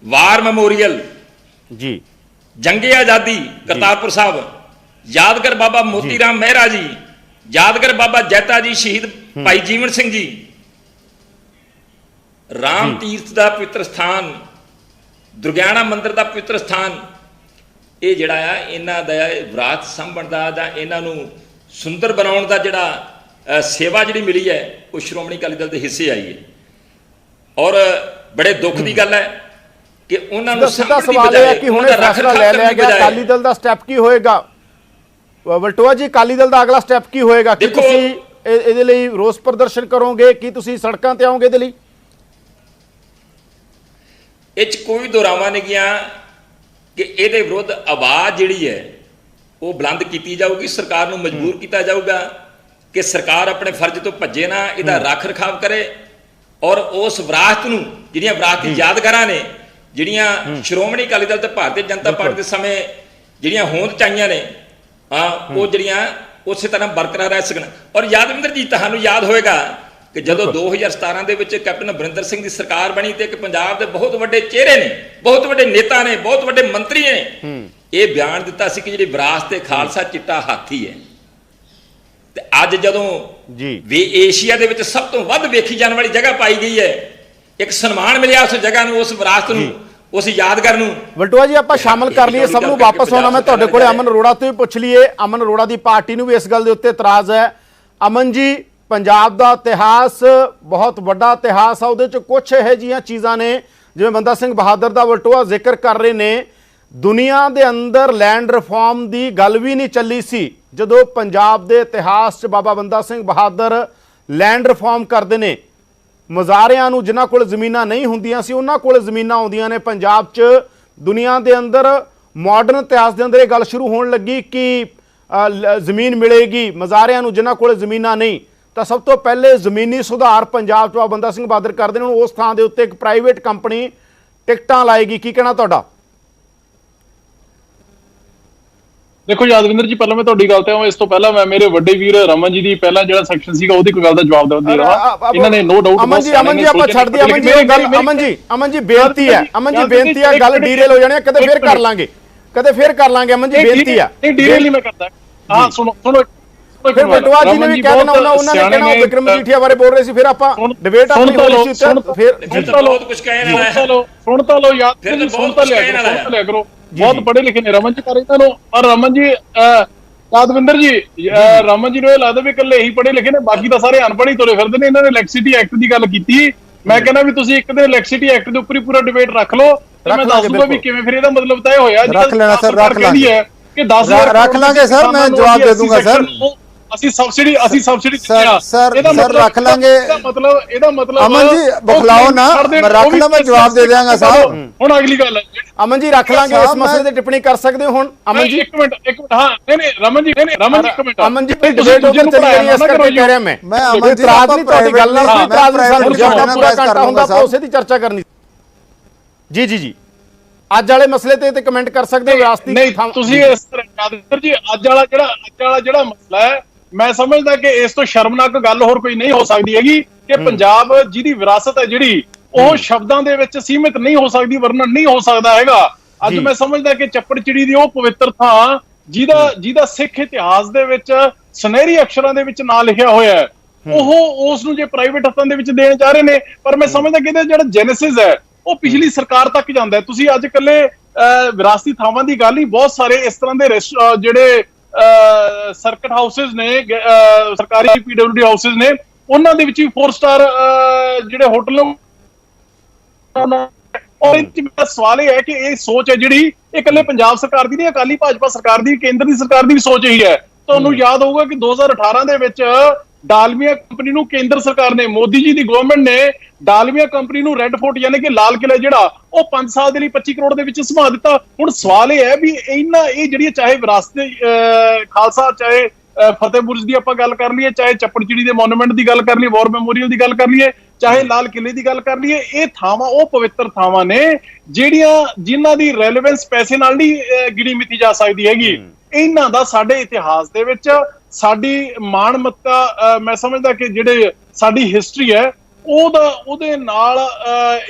ਵਾਰ ਮੈਮੋਰੀਅਲ ਜੀ, ਜੰਗੇ ਆਜ਼ਾਦੀ ਕਰਤਾਰਪੁਰ ਸਾਹਿਬ, ਯਾਦਗਾਰ ਬਾਬਾ ਮੋਤੀ ਰਾਮ ਮਹਿਰਾ ਜੀ, ਯਾਦਗਾਰ ਬਾਬਾ ਜੈਤਾ ਜੀ, ਸ਼ਹੀਦ ਭਾਈ ਜੀਵਨ ਸਿੰਘ ਜੀ, ਰਾਮ ਤੀਰਥ ਦਾ ਪਵਿੱਤਰ ਸਥਾਨ, ਦੁਰਗਿਆਣਾ ਮੰਦਿਰ ਦਾ ਪਵਿੱਤਰ ਸਥਾਨ। ਇਹ ਜਿਹੜਾ ਆ ਇਹਨਾਂ ਦਾ ਵਿਰਾਸਤ ਸਾਂਭਣ ਦਾ ਜਾਂ ਇਹਨਾਂ ਨੂੰ ਸੁੰਦਰ ਬਣਾਉਣ ਦਾ ਜਿਹੜਾ ਸੇਵਾ ਜਿਹੜੀ ਮਿਲੀ ਹੈ, ਉਹ ਸ਼੍ਰੋਮਣੀ ਅਕਾਲੀ ਦਲ ਦੇ ਹਿੱਸੇ ਆਈ ਹੈ। ਔਰ ਬੜੇ ਦੁੱਖ ਦੀ ਗੱਲ ਹੈ ਕਿ ਉਹਨਾਂ ਨੂੰ ਸਿੱਧਾ ਸਵਾਲ ਇਹ ਹੈ ਕਿ ਹੁਣੇ ਫੈਸਲਾ ਲੈ ਲਿਆ ਗਿਆ, ਅਕਾਲੀ ਦਲ ਦਾ ਸਟੈਪ ਕੀ ਹੋਏਗਾ? ਵਲਟੋਆ ਜੀ, ਅਕਾਲੀ ਦਲ ਦਾ ਅਗਲਾ ਸਟੈਪ ਕੀ ਹੋਏਗਾ? ਕਿ ਤੁਸੀਂ ਇਹਦੇ ਲਈ ਰੋਸ ਪ੍ਰਦਰਸ਼ਨ ਕਰੋਗੇ? ਕੀ ਤੁਸੀਂ ਸੜਕਾਂ ਤੇ ਆਓਗੇ ਇਹਦੇ ਲਈ? ਇਹ 'ਚ ਕੋਈ ਦੁਰਾਵਾ ਨਹੀਂ ਗਿਆ ਕਿ ਇਹਦੇ ਵਿਰੁੱਧ ਆਵਾਜ਼ ਜਿਹੜੀ ਹੈ ਉਹ ਬੁਲੰਦ ਕੀਤੀ ਜਾਊਗੀ। ਸਰਕਾਰ ਨੂੰ ਮਜਬੂਰ ਕੀਤਾ ਜਾਊਗਾ ਕਿ ਸਰਕਾਰ ਆਪਣੇ ਫਰਜ਼ ਤੋਂ ਭੱਜੇ ਨਾ, ਇਹਦਾ ਰੱਖ ਰਖਾਵ ਕਰੇ ਔਰ ਉਸ ਵਿਰਾਸਤ ਨੂੰ, ਜਿਹੜੀਆਂ ਵਿਰਾਸਤੀ ਯਾਦਗਾਰਾਂ ਨੇ, ਜਿਹੜੀਆਂ ਸ਼੍ਰੋਮਣੀ ਅਕਾਲੀ ਦਲ ਤੇ ਭਾਰਤੀ ਜਨਤਾ ਪਾਰਟੀ ਦੇ ਸਮੇਂ ਜਿਹੜੀਆਂ ਹੋਂਦ ਚਾਹੀਆਂ ਨੇ, ਉਹ ਜਿਹੜੀਆਂ ਉਸੇ ਤਰ੍ਹਾਂ ਬਰਕਰਾਰ ਰਹਿ ਸਕਣ। ਔਰ ਯਾਦਵਿੰਦਰ ਜੀ, ਤੁਹਾਨੂੰ ਯਾਦ ਹੋਏਗਾ ਕਿ ਜਦੋਂ 2017 ਦੇ ਵਿੱਚ ਕੈਪਟਨ ਅਮਰਿੰਦਰ ਸਿੰਘ ਦੀ ਸਰਕਾਰ ਬਣੀ ਤੇ ਇੱਕ ਪੰਜਾਬ ਦੇ ਬਹੁਤ ਵੱਡੇ ਚਿਹਰੇ ਨੇ, ਬਹੁਤ ਵੱਡੇ ਨੇਤਾ ਨੇ, ਬਹੁਤ ਵੱਡੇ ਮੰਤਰੀ ਨੇ ਇਹ ਬਿਆਨ ਦਿੱਤਾ ਸੀ ਕਿ ਜਿਹੜੀ ਵਿਰਾਸਤ ਤੇ ਖਾਲਸਾ ਚਿੱਟਾ ਹਾਥੀ ਹੈ। ਤੇ ਅੱਜ ਜਦੋਂ ਵੀ ਏਸ਼ੀਆ ਦੇ ਵਿੱਚ ਸਭ ਤੋਂ ਵੱਧ ਵੇਖੀ ਜਾਣ ਵਾਲੀ ਜਗ੍ਹਾ ਪਾਈ ਗਈ ਹੈ, ਇੱਕ ਸਨਮਾਨ ਮਿਲਿਆ ਉਸ ਜਗ੍ਹਾ ਨੂੰ, ਉਸ ਵਿਰਾਸਤ ਨੂੰ, ਉਸ ਯਾਦਗਾਰ ਨੂੰ। ਵਲਟੋਆ ਜੀ, ਆਪਾਂ ਸ਼ਾਮਲ ਕਰ ਲਈਏ ਸਭ ਨੂੰ। ਵਾਪਸ ਆਉਣਾ ਮੈਂ ਤੁਹਾਡੇ ਕੋਲੇ ਅਮਨ ਅਰੋੜਾ ਤੋਂ ਹੀ ਪੁੱਛ ਲਈਏ। ਅਮਨ ਅਰੋੜਾ ਦੀ ਪਾਰਟੀ ਨੂੰ ਵੀ ਇਸ ਗੱਲ ਦੇ ਉੱਤੇ ਇਤਰਾਜ਼ ਹੈ। ਅਮਨ ਜੀ, ਪੰਜਾਬ ਦਾ ਇਤਿਹਾਸ ਬਹੁਤ ਵੱਡਾ ਇਤਿਹਾਸ ਆ, ਉਹਦੇ ਚ ਕੁਝ ਇਹੋ ਜਿਹੀਆਂ ਚੀਜ਼ਾਂ ਨੇ ਜਿਵੇਂ ਬੰਦਾ ਸਿੰਘ ਬਹਾਦਰ ਦਾ ਵਲਟੋਆ ਜ਼ਿਕਰ ਕਰ ਰਹੇ ਨੇ। ਦੁਨੀਆ ਦੇ ਅੰਦਰ ਲੈਂਡ ਰਿਫਾਰਮ ਦੀ ਗੱਲ ਵੀ ਨਹੀਂ ਚੱਲੀ ਸੀ ਜਦੋਂ ਪੰਜਾਬ ਦੇ ਇਤਿਹਾਸ 'ਚ ਬਾਬਾ ਬੰਦਾ ਸਿੰਘ ਬਹਾਦਰ ਲੈਂਡ ਰਿਫਾਰਮ ਕਰਦੇ ਨੇ। ਮਜ਼ਾਰਿਆਂ ਨੂੰ ਜਿਨ੍ਹਾਂ ਕੋਲ ਜ਼ਮੀਨਾਂ ਨਹੀਂ ਹੁੰਦੀਆਂ ਸੀ ਉਹਨਾਂ ਕੋਲ ਜ਼ਮੀਨਾਂ ਆਉਂਦੀਆਂ ਨੇ ਪੰਜਾਬ 'ਚ। ਦੁਨੀਆ ਦੇ ਅੰਦਰ ਮਾਡਰਨ ਇਤਿਹਾਸ ਦੇ ਅੰਦਰ ਇਹ ਗੱਲ ਸ਼ੁਰੂ ਹੋਣ ਲੱਗੀ ਕਿ ਜ਼ਮੀਨ ਮਿਲੇਗੀ ਮਜ਼ਾਰਿਆਂ ਨੂੰ ਜਿਨ੍ਹਾਂ ਕੋਲ ਜ਼ਮੀਨਾਂ ਨਹੀਂ। ਤਾਂ ਸਭ ਤੋਂ ਪਹਿਲੇ ਜ਼ਮੀਨੀ ਸੁਧਾਰ ਪੰਜਾਬ 'ਚ ਬਾਬਾ ਬੰਦਾ ਸਿੰਘ ਬਹਾਦਰ ਕਰਦੇ ਨੇ। ਹੁਣ ਉਸ ਥਾਂ ਦੇ ਉੱਤੇ ਇੱਕ ਪ੍ਰਾਈਵੇਟ ਕੰਪਨੀ ਟਿਕਟਾਂ ਲਾਏਗੀ। ਕੀ ਕਹਿਣਾ ਤੁਹਾਡਾ? ਦੇਖੋ ਯਾਦਵਿੰਦਰ ਜੀ, ਪਹਿਲਾਂ ਮੈਂ ਤੁਹਾਡੀ ਗੱਲ ਤੇ ਆਵਾਂ, ਇਸ ਤੋਂ ਪਹਿਲਾਂ ਮੈਂ ਮੇਰੇ ਵੱਡੇ ਵੀਰ ਰਮਨ ਜੀ ਦੀ ਪਹਿਲਾਂ ਜਿਹੜਾ ਸੈਕਸ਼ਨ ਸੀਗਾ ਉਹਦੀ ਕੋਈ ਗੱਲ ਦਾ ਜਵਾਬ ਦਿੰਦੀ ਰਹਾ। ਇਹਨਾਂ ਨੇ ਨੋ ਡਾਊਟ ਅਮਨ ਜੀ ਆਪਾਂ ਛੱਡ ਦਈਏ। ਅਮਨ ਜੀ ਬੇਨਤੀ ਹੈ, ਗੱਲ ਡੀਰੇਲ ਹੋ ਜਾਣੀ ਹੈ, ਕਦੇ ਫੇਰ ਕਰ ਲਾਂਗੇ। ਅਮਨ ਜੀ ਬੇਨਤੀ ਹੈ। ਨਹੀਂ ਡੀਰੇਲ ਨਹੀਂ ਮੈਂ ਕਰਦਾ। ਹਾਂ ਸੁਣੋ ਫਿਰ ਵਲਟੋਆ ਜੀ ਨੇ ਵੀ ਕਹਿ ਦੇਣਾ, ਉਹਨਾਂ ਨੇ ਕਹਿਣਾ ਉਹ ਵਿਕਰਮ ਮਜੀਠੀਆ ਬਾਰੇ ਬੋਲ ਰਹੇ ਸੀ। ਫਿਰ ਆਪਾਂ ਡਿਬੇਟ ਆਪਣੀ ਹੋਣੀ ਸੀ। ਫਿਰ ਬਹੁਤ ਕੁਝ ਕਹਿਣ ਵਾਲਾ ਹੈ। ਸੁਣ ਤਾਂ ਲਓ ਯਾਦ, ਸੁਣ ਤਾਂ ਲਿਆ ਕਰੋ। ਬਹੁਤ ਪੜ੍ਹੇ ਲਿਖੇ ਨੇ ਰਮਨ ਜੀ, ਪਰ ਇਹਨਾਂ ਨੂੰ ਔਰ ਰਮਨ ਜੀ ਯਾਦਵਿੰਦਰ ਜੀ, ਰਮਨ ਜੀ ਨੂੰ ਇਹ ਲੱਗਦਾ ਵੀ ਇਕੱਲੇ ਹੀ ਪੜ੍ਹੇ ਲਿਖੇ ਨੇ, ਬਾਕੀ ਤਾਂ ਸਾਰੇ ਅਨਪੜ੍ਹ ਹੀ ਤੁਰੇ ਫਿਰਦੇ ਨੇ। ਇਹਨਾਂ ਨੇ ਇਲੈਕਟ੍ਰਿਸਿਟੀ ਐਕਟ ਦੀ ਗੱਲ ਕੀਤੀ। ਮੈਂ ਕਹਿੰਦਾ ਵੀ ਤੁਸੀਂ ਇੱਕ ਦਿਨ ਇਲੈਕਟ੍ਰਿਸਿਟੀ ਐਕਟ ਦੇ ਉੱਪਰ ਹੀ ਪੂਰਾ ਡਿਬੇਟ ਰੱਖ ਲਓ ਤੇ ਮੈਂ ਦੱਸ ਦੂੰਗਾ ਵੀ ਕਿਵੇਂ ਫਿਰ ਇਹਦਾ ਮਤਲਬ ਤੈਅ ਹੋਇਆ। ਰੱਖ ਲੈਣਾ ਸਰ, ਰੱਖ ਲਾਂਗੇ ਕਿ 10,000 ਰੱਖ ਲਾਂਗੇ ਸਰ, ਮੈਂ ਜਵਾਬ ਦੇ ਦੂੰਗਾ ਸਰ। ਅਸੀਂ ਸਬਸਿਡੀ ਸਰ ਰੱਖ ਲਾਂਗੇ। ਇਹਦਾ ਮਤਲਬ ਅਮਨ ਜੀ ਬਖਲਾਓ ਨਾ, ਮੈਂ ਰੱਖ ਲਾ, ਮੈਂ ਜਵਾਬ ਦੇ ਦਿਆਂਗਾ ਸਾਹਿਬ। ਹੁਣ ਅਗਲੀ ਗੱਲ ਅਮਨ ਜੀ ਰੱਖ ਲਾਂਗੇ, ਇਸ ਮਸਲੇ ਤੇ ਟਿੱਪਣੀ ਕਰ ਸਕਦੇ ਹੋ ਹੁਣ। ਅਮਨ ਜੀ ਇੱਕ ਮਿੰਟ ਹਾਂ, ਨਹੀਂ ਰਮਨ ਜੀ ਇੱਕ ਮਿੰਟ। ਅਮਨ ਜੀ ਡਿਬੇਟ ਉਧਰ ਚੱਲ ਰਹੀ ਹੈ, ਇਸ ਕਰਕੇ ਕਹਿ ਰਿਹਾ ਮੈਂ ਅਮਨ ਜੀ ਇਤਰਾਜ਼ ਨਹੀਂ, ਤੁਹਾਡੀ ਗੱਲ ਨਾਲ ਕੋਈ ਇਤਰਾਜ਼ ਨਹੀਂ। ਸਾਨੂੰ ਜਿਆਦਾ ਪੂਰਾ ਘੰਟਾ ਹੁੰਦਾ ਆਪਾਂ ਉਸੇ ਦੀ ਚਰਚਾ ਕਰਨੀ। ਜੀ ਅੱਜ ਵਾਲੇ ਮਸਲੇ ਤੇ ਕਮੈਂਟ ਕਰ ਸਕਦੇ ਹੋ ਵਿਰਾਸਤੀ। ਨਹੀਂ ਤੁਸੀਂ ਇਸ ਤਰ੍ਹਾਂ ਜੀ, ਅੱਜ ਵਾਲਾ ਜਿਹੜਾ ਮਸਲਾ ਹੈ, ਮੈਂ ਸਮਝਦਾ ਕਿ ਇਸ ਤੋਂ ਸ਼ਰਮਨਾਕ ਗੱਲ ਹੋਰ ਕੋਈ ਨਹੀਂ ਹੋ ਸਕਦੀ ਹੈਗੀ ਕਿ ਪੰਜਾਬ ਜਿਹਦੀ ਵਿਰਾਸਤ ਹੈ ਜਿਹੜੀ ਉਹ ਸ਼ਬਦਾਂ ਦੇ ਵਿੱਚ ਸੀਮਿਤ ਨਹੀਂ ਹੋ ਸਕਦੀ, ਵਰਣਨ ਨਹੀਂ ਹੋ ਸਕਦਾ ਹੈਗਾ। ਅੱਜ ਮੈਂ ਸਮਝਦਾ ਕਿ ਚੱਪੜਚਿੜੀ ਦੀ ਉਹ ਪਵਿੱਤਰ ਥਾਂ ਜਿਹਦਾ ਸਿੱਖ ਇਤਿਹਾਸ ਦੇ ਵਿੱਚ ਸੁਨਹਿਰੀ ਅਕਸ਼ਰਾਂ ਦੇ ਵਿੱਚ ਨਾਂ ਲਿਖਿਆ ਹੋਇਆ ਹੈ, ਉਹ ਉਸ ਨੂੰ ਜੇ ਪ੍ਰਾਈਵੇਟ ਹੱਥਾਂ ਦੇ ਵਿੱਚ ਦੇਣ ਜਾ ਰਹੇ ਨੇ। ਪਰ ਮੈਂ ਸਮਝਦਾ ਕਿ ਇਹਦਾ ਜਿਹੜਾ ਜੈਨੇਸਿਸ ਹੈ ਉਹ ਪਿਛਲੀ ਸਰਕਾਰ ਤੱਕ ਜਾਂਦਾ ਹੈ। ਤੁਸੀਂ ਅੱਜ ਇਕੱਲੇ ਵਿਰਾਸਤੀ ਥਾਵਾਂ ਦੀ ਗੱਲ ਨਹੀਂ, ਬਹੁਤ ਸਾਰੇ ਇਸ ਤਰ੍ਹਾਂ ਦੇ ਜਿਹੜੇ ਸਰਕਟ ਹਾਊਸਿਸ ਨੇ, ਸਰਕਾਰੀ ਪੀਡਬਲਿਊਡੀ ਹਾਊਸਿਸ ਨੇ, ਉਹਨਾਂ ਦੇ ਵਿੱਚ ਵੀ 4 ਸਟਾਰ ਜਿਹੜੇ ਹੋਟਲ। ਔਰ ਇਹ ਸਵਾਲ ਇਹ ਹੈ ਕਿ ਇਹ ਸੋਚ ਹੈ ਜਿਹੜੀ ਇਹ ਇਕੱਲੇ ਪੰਜਾਬ ਸਰਕਾਰ ਦੀ ਨਹੀਂ, ਅਕਾਲੀ ਭਾਜਪਾ ਸਰਕਾਰ ਦੀ, ਕੇਂਦਰ ਦੀ ਸਰਕਾਰ ਦੀ ਵੀ ਸੋਚ ਇਹੀ ਹੈ। ਤੁਹਾਨੂੰ ਯਾਦ ਹੋਊਗਾ ਕਿ 2018 ਦੇ ਵਿੱਚ ਡਾਲਮੀਆ ਕੰਪਨੀ ਨੂੰ ਕੇਂਦਰ ਸਰਕਾਰ ਨੇ, ਮੋਦੀ ਜੀ ਦੀ ਗਵਰਨਮੈਂਟ ਨੇ ਡਾਲਮੀਆ ਕੰਪਨੀ ਨੂੰ ਰੈੱਡ ਫੋਰਟ ਯਾਨੀ ਕਿ ਲਾਲ ਕਿਲ੍ਹਾ ਜਿਹੜਾ ਉਹ 5 ਸਾਲ ਦੇ ਲਈ 25 ਕਰੋੜ ਦੇ ਵਿੱਚ ਸਮਾ ਦਿੱਤਾ। ਹੁਣ ਸਵਾਲ ਇਹ ਹੈ ਵੀ ਇਹ ਜਿਹੜੀ ਚਾਹੇ ਵਿਰਾਸਤ ਖਾਲਸਾ, ਚਾਹੇ ਫਤਿਹ ਬੁਰਜ ਦੀ ਆਪਾਂ ਗੱਲ ਕਰ ਲਈਏ, ਚਾਹੇ ਚੱਪੜਚਿੜੀ ਦੇ ਮੋਨੂਮੈਂਟ ਦੀ ਗੱਲ ਕਰ ਲਈਏ, ਵਾਰ ਮੈਮੋਰੀਅਲ ਦੀ ਗੱਲ ਕਰ ਲਈਏ, ਚਾਹੇ ਲਾਲ ਕਿਲ੍ਹੇ ਦੀ ਗੱਲ ਕਰ ਲਈਏ, ਇਹ ਥਾਵਾਂ ਉਹ ਪਵਿੱਤਰ ਥਾਵਾਂ ਨੇ ਜਿਨ੍ਹਾਂ ਦੀ ਰੈਲੇਵੈਂਸ ਪੈਸੇ ਨਾਲ ਨਹੀਂ ਗਿਣੀ ਮਿੱਥੀ ਜਾ ਸਕਦੀ ਹੈਗੀ। ਇਹਨਾਂ ਦਾ ਸਾਡੇ ਇਤਿਹਾਸ ਦੇ ਵਿੱਚ ਸਾਡੀ ਮਾਣਮੱਤਾ, ਮੈਂ ਸਮਝਦਾ ਕਿ ਜਿਹੜੇ ਸਾਡੀ ਹਿਸਟਰੀ ਹੈ ਉਹਦੇ ਨਾਲ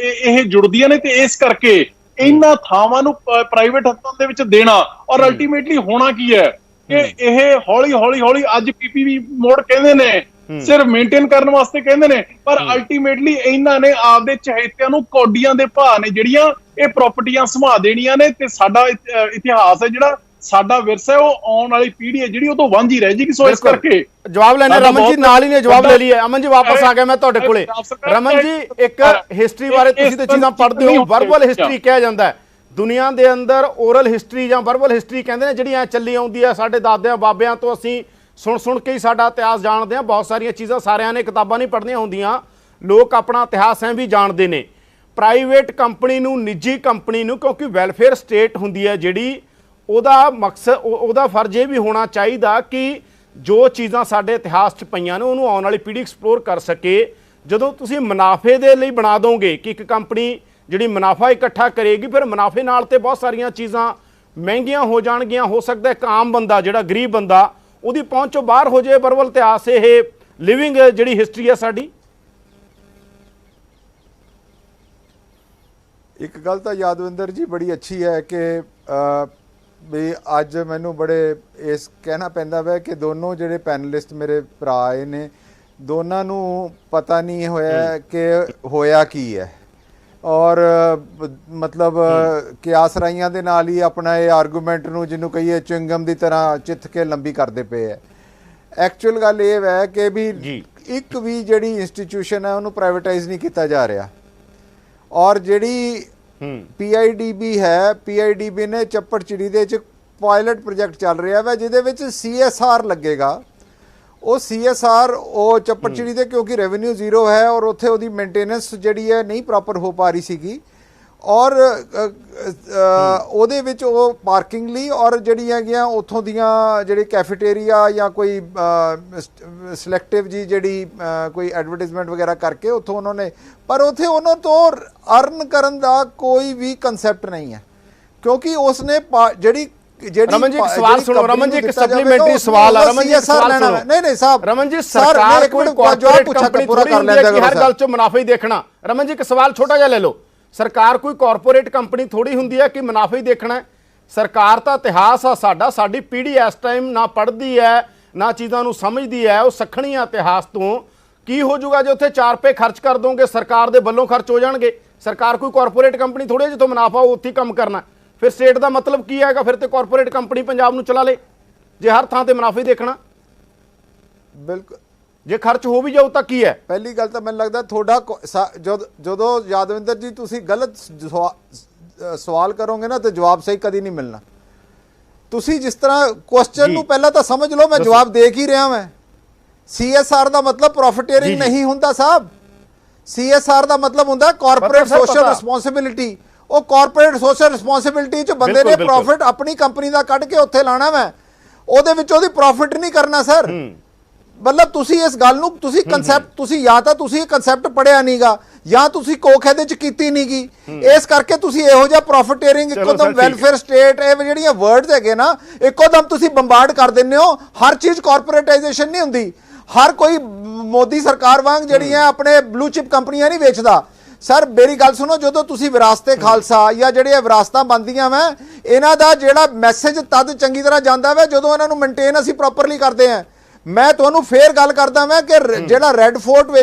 ਇਹ ਜੁੜਦੀਆਂ ਨੇ। ਤੇ ਇਸ ਕਰਕੇ ਇਹਨਾਂ ਥਾਵਾਂ ਨੂੰ ਪ੍ਰਾਈਵੇਟ ਹੱਥਾਂ ਦੇ ਵਿੱਚ ਦੇਣਾ ਔਰ ਅਲਟੀਮੇਟਲੀ ਹੋਣਾ ਕੀ ਹੈ ਕਿ ਇਹ ਹੌਲੀ ਅੱਜ ਪੀਪੀਪੀ ਮੋਡ ਕਹਿੰਦੇ ਨੇ, ਸਿਰਫ ਮੇਨਟੇਨ ਕਰਨ ਵਾਸਤੇ ਕਹਿੰਦੇ ਨੇ, ਪਰ ਅਲਟੀਮੇਟਲੀ ਇਹਨਾਂ ਨੇ ਆਪਦੇ ਚਹੇਤਿਆਂ ਨੂੰ ਕੌਡੀਆਂ ਦੇ ਭਾਅ ਨੇ ਜਿਹੜੀਆਂ ਇਹ ਪ੍ਰਾਪਰਟੀਆਂ ਸਮਾ ਦੇਣੀਆਂ ਨੇ ਤੇ ਸਾਡਾ ਇਤਿਹਾਸ ਹੈ ਜਿਹੜਾ ਸਾਡਾ ਵਿਰਸਾ ਹੈ, ਉਹ ਆਉਣ ਵਾਲੀ ਪੀੜ੍ਹੀ ਹੈ ਜਿਹੜੀ ਉਹ ਤੋਂ ਵਾਂਝੀ ਰਹਿ ਜਾਏਗੀ। ਸੋ ਇਸ ਕਰਕੇ ਜਵਾਬ ਲੈਣਾ ਰਮਨ ਜੀ ਨਾਲ ਹੀ ਨੇ ਜਵਾਬ ਲੈ ਲਿਆ। ਅਮਨ ਜੀ ਵਾਪਸ ਆ ਗਿਆ ਮੈਂ ਤੁਹਾਡੇ ਕੋਲੇ। ਰਮਨ ਜੀ ਇੱਕ ਹਿਸਟਰੀ ਬਾਰੇ ਤੁਸੀਂ ਤੇ ਚੀਜ਼ਾਂ ਪੜ੍ਹਦੇ ਹੋ, ਵਰਬਲ ਹਿਸਟਰੀ ਕਿਹਾ ਜਾਂਦਾ ਹੈ ਦੁਨੀਆ ਦੇ ਅੰਦਰ, ਓਰਲ ਹਿਸਟਰੀ ਜਾਂ ਵਰਬਲ ਹਿਸਟਰੀ ਕਹਿੰਦੇ ਨੇ, ਜਿਹੜੀਆਂ ਚੱਲੀ ਆਉਂਦੀ ਹੈ ਸਾਡੇ ਦਾਦਿਆਂ ਬਾਬਿਆਂ ਤੋਂ, ਅਸੀਂ ਸੁਣ ਕੇ ਹੀ ਸਾਡਾ ਇਤਿਹਾਸ ਜਾਣਦੇ ਹਾਂ। ਬਹੁਤ ਸਾਰੀਆਂ ਚੀਜ਼ਾਂ ਸਾਰਿਆਂ ਨੇ ਕਿਤਾਬਾਂ ਨਹੀਂ ਪੜ੍ਹਨੀਆਂ ਹੁੰਦੀਆਂ, ਲੋਕ ਆਪਣਾ ਇਤਿਹਾਸ ਐਂ ਵੀ ਜਾਣਦੇ ਨੇ। ਪ੍ਰਾਈਵੇਟ ਕੰਪਨੀ ਨੂੰ, ਨਿੱਜੀ ਕੰਪਨੀ ਨੂੰ, ਕਿਉਂਕਿ ਵੈਲਫੇਅਰ ਸਟੇਟ ਹੁੰਦੀ ਹੈ ਜਿਹੜੀ, ਉਹਦਾ ਮਕਸਦ, ਉਹਦਾ ਫਰਜ਼ ਇਹ ਵੀ ਹੋਣਾ ਚਾਹੀਦਾ ਕਿ ਜੋ ਚੀਜ਼ਾਂ ਸਾਡੇ ਇਤਿਹਾਸ 'ਚ ਪਈਆਂ ਨੇ ਉਹਨੂੰ ਆਉਣ ਵਾਲੀ ਪੀੜ੍ਹੀ ਐਕਸਪਲੋਰ ਕਰ ਸਕੇ। ਜਦੋਂ ਤੁਸੀਂ ਮੁਨਾਫੇ ਦੇ ਲਈ ਬਣਾ ਦੋਗੇ ਕਿ ਇੱਕ ਕੰਪਨੀ ਜਿਹੜੀ ਮੁਨਾਫਾ ਇਕੱਠਾ ਕਰੇਗੀ, ਫਿਰ ਮੁਨਾਫੇ ਨਾਲ ਤੇ ਬਹੁਤ ਸਾਰੀਆਂ ਚੀਜ਼ਾਂ ਮਹਿੰਗੀਆਂ ਹੋ ਜਾਣਗੀਆਂ। ਹੋ ਸਕਦਾ ਇੱਕ ਆਮ ਬੰਦਾ, ਜਿਹੜਾ ਗਰੀਬ ਬੰਦਾ, ਉਹਦੀ ਪਹੁੰਚ ਚੋਂ ਬਾਹਰ ਹੋ ਜਾਏ ਵਰਬਲ ਇਤਿਹਾਸ, ਇਹ ਲਿਵਿੰਗ ਜਿਹੜੀ ਹਿਸਟਰੀ ਹੈ ਸਾਡੀ। ਇੱਕ ਗੱਲ ਤਾਂ ਯਾਦਵਿੰਦਰ ਜੀ ਬੜੀ ਅੱਛੀ ਹੈ ਕਿ ਵੀ ਅੱਜ ਮੈਨੂੰ ਬੜੇ ਇਸ ਕਹਿਣਾ ਪੈਂਦਾ ਵਾ ਕਿ ਦੋਨੋਂ ਜਿਹੜੇ ਪੈਨਲਿਸਟ ਮੇਰੇ ਭਰਾ ਆਏ ਨੇ, ਦੋਨਾਂ ਨੂੰ ਪਤਾ ਨਹੀਂ ਹੋਇਆ ਕਿ ਹੋਇਆ ਕੀ ਹੈ, ਔਰ ਮਤਲਬ ਕਿਆਸਰਾਈਆਂ ਦੇ ਨਾਲ ਹੀ ਆਪਣਾ ਇਹ ਆਰਗੂਮੈਂਟ ਨੂੰ, ਜਿਹਨੂੰ ਕਹੀਏ ਚਿੰਗਮ ਦੀ ਤਰ੍ਹਾਂ ਚਿੱਥ ਕੇ ਲੰਬੀ ਕਰਦੇ ਪਏ ਹੈ। ਐਕਚੁਅਲ ਗੱਲ ਇਹ ਹੈ ਕਿ ਵੀ ਇੱਕ ਵੀ ਜਿਹੜੀ ਇੰਸਟੀਟਿਊਸ਼ਨ ਹੈ ਉਹਨੂੰ ਪ੍ਰਾਈਵੇਟਾਈਜ਼ ਨਹੀਂ ਕੀਤਾ ਜਾ ਰਿਹਾ। ਔਰ ਜਿਹੜੀ PIDB ਹੈ, PIDB ਨੇ ਚੱਪੜਚਿੜੀ ਦੇ ਵਿੱਚ ਪਾਇਲਟ ਪ੍ਰੋਜੈਕਟ ਚੱਲ ਰਿਹਾ ਵਾ ਜਿਹਦੇ ਵਿੱਚ CSR ਲੱਗੇਗਾ। ਉਹ CSR ਉਹ ਚੱਪੜਚਿੜੀ ਦੇ ਕਿਉਂਕਿ ਰੈਵਨਿਊ ਜ਼ੀਰੋ ਹੈ ਔਰ ਉੱਥੇ ਉਹਦੀ ਮੇਨਟੇਨੈਂਸ ਜਿਹੜੀ ਹੈ ਨਹੀਂ ਪ੍ਰੋਪਰ ਹੋ ਪਾ ਰਹੀ ਸੀਗੀ, ਔਰ ਉਹਦੇ ਵਿੱਚ ਉਹ ਪਾਰਕਿੰਗ ਲਈ ਔਰ ਜਿਹੜੀ ਹੈਗੀਆਂ ਉੱਥੋਂ ਦੀਆਂ ਜਿਹੜੀ ਕੈਫੇਟੇਰੀਆ ਜਾਂ ਕੋਈ ਸਿਲੈਕਟਿਵ ਜੀ ਜਿਹੜੀ ਕੋਈ ਐਡਵਰਟਾਈਜ਼ਮੈਂਟ ਵਗੈਰਾ ਕਰਕੇ ਉੱਥੋਂ ਉਹਨਾਂ ਨੇ, ਪਰ ਉੱਥੇ ਉਹਨਾਂ ਤੋਂ ਅਰਨ ਕਰਨ ਦਾ ਕੋਈ ਵੀ ਕਨਸੈਪਟ ਨਹੀਂ ਹੈ ਕਿਉਂਕਿ ਉਸਨੇ ਜਿਹੜੀ ਰਮਨ ਜੀ ਇੱਕ ਸਵਾਲ ਸੁਣੋ। ਰਮਨ ਜੀ ਇੱਕ ਸਪਲੀਮੈਂਟਰੀ ਸਵਾਲ ਆ। ਰਮਨ ਜੀ ਇੱਕ ਸਵਾਲ ਸੁਣੋ। ਨਹੀਂ ਸਾਹਿਬ, ਰਮਨ ਜੀ ਸਰਕਾਰ ਕੋਈ ਕਾਰਪੋਰੇਟ ਕੰਪਨੀ ਥੋੜੀ ਹੁੰਦੀ ਹੈ ਕਿ ਹਰ ਗੱਲ 'ਚੋਂ ਮੁਨਾਫਾ ਹੀ ਦੇਖਣਾ। ਰਮਨ ਜੀ ਇੱਕ ਸਵਾਲ ਛੋਟਾ ਜਿਹਾ ਲੈ ਲਓ। ਸਰਕਾਰ ਕੋਈ ਕਾਰਪੋਰੇਟ ਕੰਪਨੀ ਥੋੜੀ ਹੁੰਦੀ ਹੈ ਕਿ ਮੁਨਾਫਾ ਹੀ ਦੇਖਣਾ। ਸਰਕਾਰ ਤਾਂ ਇਤਿਹਾਸ ਆ ਸਾਡਾ, ਸਾਡੀ ਪੀੜ੍ਹੀ ਇਸ ਟਾਈਮ ਨਾ ਪੜ੍ਹਦੀ ਹੈ ਨਾ ਚੀਜ਼ਾਂ ਨੂੰ ਸਮਝਦੀ ਹੈ, ਉਹ ਸੱਖਣੀ ਆ ਇਤਿਹਾਸ ਤੋਂ। ਕੀ ਹੋ ਜਾਊਗਾ ਜੇ ਉੱਥੇ 4 ਰੁਪਏ ਖਰਚ ਕਰ ਦੋਗੇ, ਸਰਕਾਰ ਦੇ ਵੱਲੋਂ ਖਰਚ ਹੋ ਜਾਣਗੇ। ਸਰਕਾਰ ਕੋਈ ਕਾਰਪੋਰੇਟ ਕੰਪਨੀ ਥੋੜੀ ਜਿੱਥੋਂ ਮੁਨਾਫਾ ਉੱਥੇ ਹੀ ਕੰਮ ਕਰਨਾ। ਫਿਰ ਸਟੇਟ ਦਾ ਮਤਲਬ ਕੀ ਹੈਗਾ? ਫਿਰ ਤੇ ਕਾਰਪੋਰੇਟ ਕੰਪਨੀ ਪੰਜਾਬ ਨੂੰ ਚਲਾ ਲੇ ਜੇ ਹਰ ਥਾਂ ਤੇ ਮੁਨਾਫਾ ਹੀ ਦੇਖਣਾ। ਬਿਲਕੁਲ, ਜੇ ਖਰਚ ਹੋ ਵੀ ਜਾਊ ਤਾਂ ਕੀ ਹੈ? ਪਹਿਲੀ ਗੱਲ ਤਾਂ ਮੈਨੂੰ ਲੱਗਦਾ ਤੁਹਾਡਾ ਜਦੋਂ ਯਾਦਵਿੰਦਰ ਜੀ ਤੁਸੀਂ ਗਲਤ ਸਵਾਲ ਕਰੋਗੇ ਨਾ ਤੇ ਜਵਾਬ ਸਹੀ ਕਦੀ ਨਹੀਂ ਮਿਲਣਾ। ਤੁਸੀਂ ਜਿਸ ਤਰ੍ਹਾਂ ਕੁਐਸਚਨ ਨੂੰ ਪਹਿਲਾਂ ਤਾਂ ਸਮਝ ਲਓ, ਮੈਂ ਜਵਾਬ ਦੇ ਕੀ ਰਿਹਾ। ਮੈਂ CSR ਦਾ ਮਤਲਬ ਪ੍ਰੋਫਿਟੇਰਿੰਗ ਨਹੀਂ ਹੁੰਦਾ ਸਾਹਿਬ। CSR ਦਾ ਮਤਲਬ ਹੁੰਦਾ ਕਾਰਪੋਰੇਟ ਸੋਸ਼ਲ ਰਿਸਪੌਂਸਿਬਿਲਿਟੀ। ਉਹ ਕਾਰਪੋਰੇਟ ਸੋਸ਼ਲ ਰਿਸਪੌਂਸਿਬਿਲਿਟੀ ਚ ਬੰਦੇ ਨੇ ਪ੍ਰੋਫਿਟ ਆਪਣੀ ਕੰਪਨੀ ਦਾ ਕੱਢ ਕੇ ਉੱਥੇ ਲਾਣਾ ਵਾ, ਉਹਦੇ ਵਿੱਚ ਉਹਦੀ ਪ੍ਰੋਫਿਟ ਨਹੀਂ ਕਰਨਾ ਸਰ। ਮਤਲਬ ਤੁਸੀਂ ਇਸ ਗੱਲ ਨੂੰ ਤੁਸੀਂ ਕਨਸੈਪਟ, ਤੁਸੀਂ ਜਾਂ ਤਾਂ ਤੁਸੀਂ ਕਨਸੈਪਟ ਪੜਿਆ ਨਹੀਂਗਾ ਜਾਂ ਤੁਸੀਂ ਕੋਖ ਇਹਦੇ ਚ ਕੀਤੀ ਨਹੀਂਗੀ, ਇਸ ਕਰਕੇ ਤੁਸੀਂ ਇਹੋ ਜਿਹਾ ਪ੍ਰੋਫਿਟੇਰਿੰਗ, ਇੱਕੋਦਮ ਵੈਲਫੇਅਰ ਸਟੇਟ, ਇਹ ਜਿਹੜੀਆਂ ਵਰਡਸ ਹੈਗੇ ਨਾ ਇੱਕੋਦਮ ਤੁਸੀਂ ਬੰਬਾਰਡ ਕਰ ਦਿੰਦੇ ਹੋ। ਹਰ ਚੀਜ਼ ਕਾਰਪੋਰੇਟਾਈਜੇਸ਼ਨ ਨਹੀਂ ਹੁੰਦੀ। ਹਰ ਕੋਈ ਮੋਦੀ ਸਰਕਾਰ ਵਾਂਗ ਜਿਹੜੀਆਂ ਆਪਣੇ ਬਲੂ ਚਿਪ ਕੰਪਨੀਆਂ ਨਹੀਂ ਵੇਚਦਾ। ਸਰ ਮੇਰੀ ਗੱਲ ਸੁਣੋ, ਜਦੋਂ ਤੁਸੀਂ ਵਿਰਾਸਤੇ ਖਾਲਸਾ ਜਾਂ ਜਿਹੜੀਆਂ ਵਿਰਾਸਤਾਂ ਬਣਦੀਆਂ ਵਾ, ਇਹਨਾਂ ਦਾ ਜਿਹੜਾ ਮੈਸੇਜ ਤਦ ਚੰਗੀ ਤਰ੍ਹਾਂ ਜਾਂਦਾ ਵਾ ਜਦੋਂ ਇਹਨਾਂ ਨੂੰ ਮੇਨਟੇਨ ਅਸੀਂ ਪ੍ਰੋਪਰਲੀ ਕਰਦੇ ਹਾਂ। ਮੈਂ ਤੁਹਾਨੂੰ ਫੇਰ ਗੱਲ ਕਰਦਾ ਮੈਂ ਕਿ ਜਿਹੜਾ ਰੈੱਡ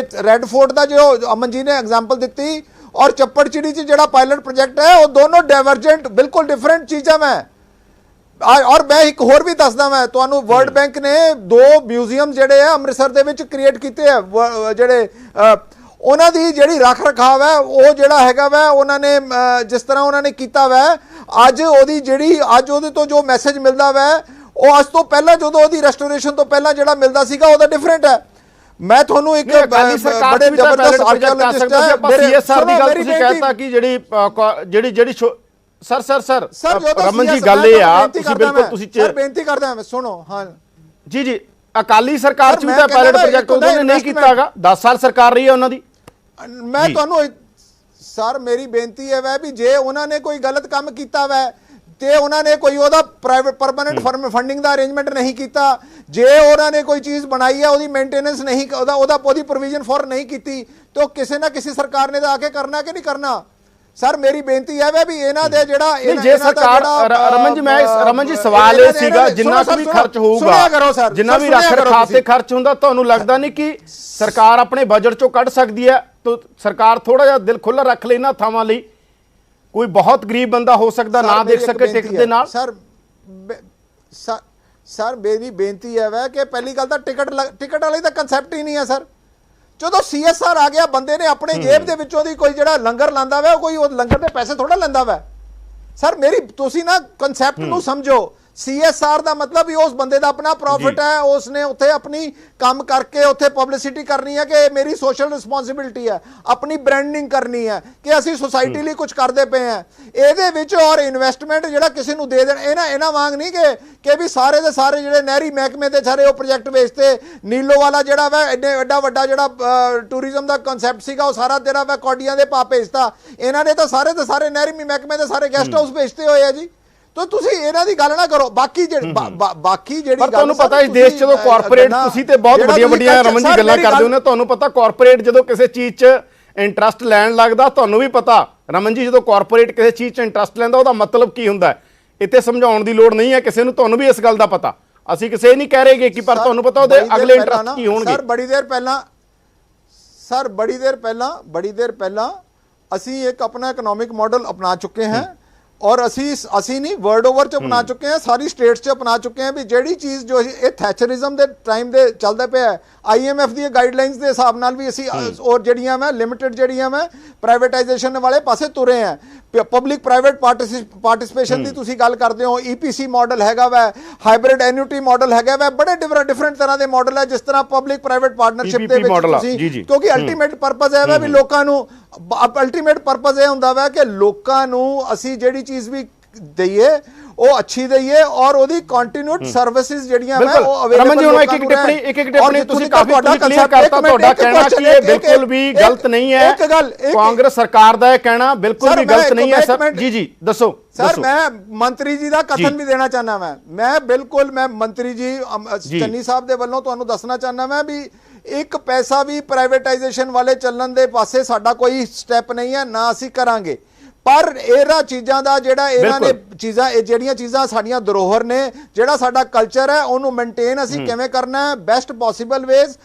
ਫੋਰਟ ਦਾ ਜੋ ਅਮਨ ਜੀ ਨੇ ਐਗਜ਼ਾਮਪਲ ਦਿੱਤੀ ਔਰ ਚੱਪੜਚਿੜੀ 'ਚ ਜਿਹੜਾ ਪਾਇਲਟ ਪ੍ਰੋਜੈਕਟ ਹੈ, ਉਹ ਦੋਨੋਂ ਡਾਇਵਰਜੈਂਟ ਬਿਲਕੁਲ ਡਿਫਰੈਂਟ ਚੀਜ਼ਾਂ ਮੈਂ। ਔਰ ਮੈਂ ਇੱਕ ਹੋਰ ਵੀ ਦੱਸਦਾ ਮੈਂ ਤੁਹਾਨੂੰ, ਵਰਲਡ ਬੈਂਕ ਨੇ 2 ਮਿਊਜ਼ੀਅਮ ਜਿਹੜੇ ਆ ਅੰਮ੍ਰਿਤਸਰ ਦੇ ਵਿੱਚ ਕ੍ਰੀਏਟ ਕੀਤੇ ਆ, ਜਿਹੜੇ ਉਹਨਾਂ ਦੀ ਜਿਹੜੀ ਰੱਖ ਰਖਾਵ ਹੈ ਉਹ ਜਿਹੜਾ ਹੈਗਾ ਵਾ, ਉਹਨਾਂ ਨੇ ਜਿਸ ਤਰ੍ਹਾਂ ਉਹਨਾਂ ਨੇ ਕੀਤਾ ਵਾ, ਅੱਜ ਉਹਦੀ ਜਿਹੜੀ ਅੱਜ ਉਹਦੇ ਤੋਂ ਜੋ ਮੈਸੇਜ ਮਿਲਦਾ ਵਾ ਉਹ ਅੱਜ ਤੋਂ ਪਹਿਲਾਂ ਜਦੋਂ ਉਹਦੀ ਰੈਸਟੋਰੇਸ਼ਨ ਤੋਂ ਪਹਿਲਾਂ ਜਿਹੜਾ ਮਿਲਦਾ ਸੀਗਾ ਉਹਦਾ ਡਿਫਰੈਂਟ ਹੈ। ਮੈਂ ਤੁਹਾਨੂੰ ਇੱਕ ਬੜੇ ਜ਼ਬਰਦਸਤ ਆਰਕੀਓਲੋਜਿਸਟ ਹੈ ਮੇਰੇ CSR ਦੀ ਗੱਲ ਤੁਸੀਂ ਕਹਿਤਾ ਕਿ ਜਿਹੜੀ ਸਰ ਰਮਨ ਜੀ ਗੱਲ ਇਹ ਆ, ਤੁਸੀਂ ਬਿਲਕੁਲ ਤੁਸੀਂ ਸਰ ਬੇਨਤੀ ਕਰਦਾ ਮੈਂ ਸੁਣੋ। ਹਾਂ ਜੀ ਅਕਾਲੀ ਸਰਕਾਰ ਚ ਵੀ ਤਾਂ ਪਾਇਲਟ ਪ੍ਰੋਜੈਕਟ ਉਹਨਾਂ ਨੇ ਨਹੀਂ ਕੀਤਾਗਾ। 10 ਸਾਲ ਸਰਕਾਰ ਰਹੀ ਹੈ ਉਹਨਾਂ ਦੀ। ਮੈਂ ਤੁਹਾਨੂੰ ਸਰ ਮੇਰੀ ਬੇਨਤੀ ਹੈ ਵੈ ਵੀ ਜੇ ਉਹਨਾਂ ਨੇ ਕੋਈ ਗਲਤ ਕੰਮ ਕੀਤਾ ਵੈ ਤੇ ਉਹਨਾਂ ਨੇ ਕੋਈ ਉਹਦਾ ਪ੍ਰਾਈਵੇਟ ਪਰਮਾਨੈਂਟ ਫੰਡਿੰਗ ਦਾ ਅਰੇਂਜਮੈਂਟ ਨਹੀਂ ਕੀਤਾ, ਜੇ ਉਹਨਾਂ ਨੇ ਕੋਈ ਚੀਜ਼ ਬਣਾਈ ਹੈ ਉਹਦੀ ਮੇਨਟੇਨੈਂਸ ਨਹੀਂ, ਉਹਦੀ ਪ੍ਰੋਵੀਜ਼ਨ ਫॉर ਨਹੀਂ ਕੀਤੀ, ਤੇ ਉਹ ਕਿਸੇ ਨਾ ਕਿਸੇ ਸਰਕਾਰ ਨੇ ਤਾਂ ਆ ਕੇ ਕਰਨਾ ਕਿ ਨਹੀਂ ਕਰਨਾ। ਸਰ ਮੇਰੀ ਬੇਨਤੀ ਹੈ ਵੀ ਇਹਨਾਂ ਦੇ ਜਿਹੜਾ ਜੇ ਸਰਕਾਰ ਰਮਨ ਜੀ ਸਵਾਲ ਇਹ ਸੀਗਾ ਜਿੰਨਾ ਵੀ ਖਰਚ ਹੋਊਗਾ, ਜਿੰਨਾ ਵੀ ਰੱਖ ਰਖਾਅ ਤੇ ਖਰਚ ਹੁੰਦਾ, ਤੁਹਾਨੂੰ ਲੱਗਦਾ ਨਹੀਂ ਕਿ ਸਰਕਾਰ ਆਪਣੇ ਬਜਟ ਚੋਂ ਕੱਢ ਸਕਦੀ ਹੈ? ਤਾਂ ਸਰਕਾਰ ਥੋੜਾ ਜਿਹਾ ਦਿਲ ਖੁੱਲ੍ਹਾ ਰੱਖ ਲੈ ਇਹਨਾਂ ਥਾਵਾਂ ਲਈ। ਕੋਈ ਬਹੁਤ ਗਰੀਬ ਬੰਦਾ ਹੋ ਸਕਦਾ ਨਾ ਦੇਖ ਸਕੇ ਟਿਕਟ ਦੇ ਨਾਲ। ਸਰ ਸਰ ਮੇਰੀ ਬੇਨਤੀ ਹੈ ਵੈ ਕਿ ਪਹਿਲੀ ਗੱਲ ਤਾਂ ਟਿਕਟ ਵਾਲੀ ਤਾਂ ਕਨਸੈਪਟ ਹੀ ਨਹੀਂ ਹੈ ਸਰ। ਜਦੋਂ CSR ਆ ਗਿਆ, ਬੰਦੇ ਨੇ ਆਪਣੇ ਜੇਬ ਦੇ ਵਿੱਚੋਂ ਦੀ ਕੋਈ ਜਿਹੜਾ ਲੰਗਰ ਲਾਂਦਾ ਵਾ, ਕੋਈ ਉਹ ਲੰਗਰ ਦੇ ਪੈਸੇ ਥੋੜਾ ਲੈਂਦਾ ਵਾ ਸਰ। ਮੇਰੀ ਤੁਸੀਂ ਨਾ ਕਨਸੈਪਟ ਨੂੰ ਸਮਝੋ। CSR ਦਾ मतलब ही उस बंदे का अपना प्रॉफिट है, उसने उत्थे अपनी काम करके उत्थे पब्लिसिटी करनी है कि मेरी सोशल रिस्पॉन्सिबिलिटी है, अपनी ब्रांडिंग करनी है कि असी सोसाइटी लिए कुछ करते पे हैं ਇਹਦੇ ਵਿੱਚ। और इन्वेस्टमेंट ਜਿਹੜਾ ਕਿਸੇ ਨੂੰ ਦੇ ਦੇਣ, ਇਹਨਾਂ ਵਾਂਗ ਨਹੀਂ ਕਿ ਵੀ ਸਾਰੇ ਦੇ ਸਾਰੇ ਜਿਹੜੇ ਨਹਿਰੀ ਮਹਿਕਮੇ ਦੇ ਸਾਰੇ ਉਹ ਪ੍ਰੋਜੈਕਟ ਵੇਚਤੇ। ਨੀਲੋ ਵਾਲਾ ਜਿਹੜਾ ਵਾ ਐਡਾ ਵੱਡਾ ਜਿਹੜਾ ਟੂਰਿਜ਼ਮ ਦਾ ਕਨਸੈਪਟ ਸੀਗਾ ਉਹ ਸਾਰਾ ਜਿਹੜਾ ਵਾ ਕੌਡੀਆਂ ਦੇ ਪਾ ਭੇਜਤਾ। ਇਹਨਾਂ ਨੇ ਤਾਂ ਸਾਰੇ ਦੇ ਸਾਰੇ ਨਹਿਰੀ ਮਹਿਕਮੇ ਦੇ ਸਾਰੇ ਗੈਸਟ ਹਾਊਸ ਵੇਚਤੇ ਹੋਏ ਆ ਜੀ। तो ਤੁਸੀਂ ਇਹਨਾਂ ਦੀ ਗੱਲ ਨਾ ਕਰੋ। ਬਾਕੀ ਜਿਹੜੀ ਪਰ ਤੁਹਾਨੂੰ ਪਤਾ ਇਸ ਦੇਸ਼ 'ਚ ਜਦੋਂ ਕਾਰਪੋਰੇਟ, ਤੁਸੀਂ ਤੇ ਬਹੁਤ ਵੱਡੀਆਂ ਰਮਨ ਜੀ ਗੱਲਾਂ ਕਰਦੇ ਹੋ ਨੇ, ਤੁਹਾਨੂੰ ਪਤਾ ਕਾਰਪੋਰੇਟ ਜਦੋਂ ਕਿਸੇ ਚੀਜ਼ 'ਚ ਇੰਟਰਸਟ ਲੈਣ ਲੱਗਦਾ, ਤੁਹਾਨੂੰ ਵੀ ਪਤਾ ਰਮਨ ਜੀ ਜਦੋਂ ਕਾਰਪੋਰੇਟ ਕਿਸੇ ਚੀਜ਼ 'ਚ ਇੰਟਰਸਟ ਲੈਂਦਾ ਉਹਦਾ ਮਤਲਬ ਕੀ ਹੁੰਦਾ ਹੈ। ਇੱਥੇ ਸਮਝਾਉਣ ਦੀ ਲੋੜ ਨਹੀਂ ਹੈ ਕਿਸੇ ਨੂੰ, ਤੁਹਾਨੂੰ ਵੀ ਇਸ ਗੱਲ ਦਾ ਪਤਾ। ਅਸੀਂ ਕਿਸੇ ਨਹੀਂ ਕਹਿ ਰਹੇਗੇ ਕਿ ਪਰ ਤੁਹਾਨੂੰ ਪਤਾ ਉਹਦੇ ਅਗਲੇ ਇੰਟਰਸਟ ਕੀ ਹੋਣਗੇ। ਸਰ ਬੜੀ ਦੇਰ ਪਹਿਲਾਂ ਅਸੀਂ ਇੱਕ ਆਪਣਾ ਇਕਨੋਮਿਕ ਮਾਡਲ अपना चुके हैं और ਅਸੀਂ ਨਹੀਂ वर्ल्ड ओवर च अपना चुके हैं, सारी स्टेट्स च अपना चुके हैं भी ਜਿਹੜੀ ਚੀਜ਼ ਜੋ ਇਹ ਥੈਚਰਿਜ਼ਮ ਦੇ ਟਾਈਮ ਦੇ ਚੱਲਦਾ ਪਿਆ ਹੈ। IMF ਦੀ ਗਾਈਡਲਾਈਨਸ ਦੇ ਹਿਸਾਬ ਨਾਲ ਵੀ ਅਸੀਂ ਔਰ ਜਿਹੜੀਆਂ ਮੈਂ ਲਿਮਿਟਡ ਜਿਹੜੀਆਂ ਮੈਂ ਪ੍ਰਾਈਵੇਟਾਈਜੇਸ਼ਨ ਵਾਲੇ ਪਾਸੇ ਤੁਰੇ ਆ। ਪਬਲਿਕ ਪ੍ਰਾਈਵੇਟ ਪਾਰਟਿਸਿਪੇਸ਼ਨ ਦੀ ਤੁਸੀਂ ਗੱਲ ਕਰਦੇ ਹੋ, EPC ਮਾਡਲ ਹੈਗਾ ਵਾ, ਹਾਈਬ੍ਰਿਡ ਐਨੂਟੀ ਮਾਡਲ ਹੈਗਾ ਵਾ, ਬੜੇ ਡਿਫਰੈਂਟ ਤਰ੍ਹਾਂ ਦੇ ਮਾਡਲ ਹੈ। ਜਿਸ ਤਰ੍ਹਾਂ ਪਬਲਿਕ ਪ੍ਰਾਈਵੇਟ ਪਾਰਟਨਰਸ਼ਿਪ ਦੇ ਵਿੱਚ ਤੁਸੀਂ, ਕਿਉਂਕਿ ਅਲਟੀਮੇਟ ਪਰਪਸ ਹੈ ਵਾ ਵੀ ਲੋਕਾਂ ਨੂੰ, ਅਲਟੀਮੇਟ ਪਰਪਸ ਇਹ ਹੁੰਦਾ ਵਾ ਕਿ ਲੋਕਾਂ ਨੂੰ ਅਸੀਂ ਜਿਹੜੀ ਚੀਜ਼ ਵੀ ਦਈਏ ਉਹ ਅੱਛੀ ਦਈਏ ਔਰ ਉਹਦੀ ਕੰਟੀਨਿਊਟ ਸਰਵਿਸਿਜ਼ ਜਿਹੜੀਆਂ ਮੈਂ ਉਹ ਅਵੇਲੇਬਲ। ਰਮਨ ਜੀ ਹੁਣ ਇੱਕ ਟਿੱਪਣੀ ਤੁਸੀਂ ਕਾਫੀ ਕਲੀਅਰ ਕਰਤਾ। ਤੁਹਾਡਾ ਕਹਿਣਾ ਕਿ ਇਹ ਬਿਲਕੁਲ ਵੀ ਗਲਤ ਨਹੀਂ ਹੈ, ਕਾਂਗਰਸ ਸਰਕਾਰ ਦਾ ਇਹ ਕਹਿਣਾ ਬਿਲਕੁਲ ਵੀ ਗਲਤ ਨਹੀਂ ਹੈ ਸਰ। ਜੀ ਦੱਸੋ ਸਰ। ਮੈਂ ਮੰਤਰੀ ਜੀ ਦਾ ਕਥਨ ਵੀ ਦੇਣਾ ਚਾਹੁੰਦਾ ਮੈਂ ਮੰਤਰੀ ਜੀ ਚੰਨੀ ਸਾਹਿਬ ਦੇ ਵੱਲੋਂ ਤੁਹਾਨੂੰ ਦੱਸਣਾ ਚਾਹੁੰਦਾ ਮੈਂ ਵੀ ਇੱਕ ਪੈਸਾ ਵੀ ਪ੍ਰਾਈਵੇਟਾਈਜੇਸ਼ਨ ਵਾਲੇ ਚੱਲਣ ਦੇ ਪਾਸੇ ਸਾਡਾ ਕੋਈ ਸਟੈਪ ਨਹੀਂ ਹੈ, ਨਾ ਅਸੀਂ ਕਰਾਂਗੇ। ਪਰ ਇਹਨਾਂ ਚੀਜ਼ਾਂ ਦਾ ਜਿਹੜਾ ਇਹਨਾਂ ਨੇ ਚੀਜ਼ਾਂ, ਇਹ ਜਿਹੜੀਆਂ ਚੀਜ਼ਾਂ ਸਾਡੀਆਂ ਧਰੋਹਰ ਨੇ, ਜਿਹੜਾ ਸਾਡਾ ਕਲਚਰ ਹੈ, ਉਹਨੂੰ ਮੇਨਟੇਨ ਅਸੀਂ ਕਿਵੇਂ ਕਰਨਾ ਹੈ ਬੈਸਟ ਪੋਸੀਬਲ ਵੇਜ਼।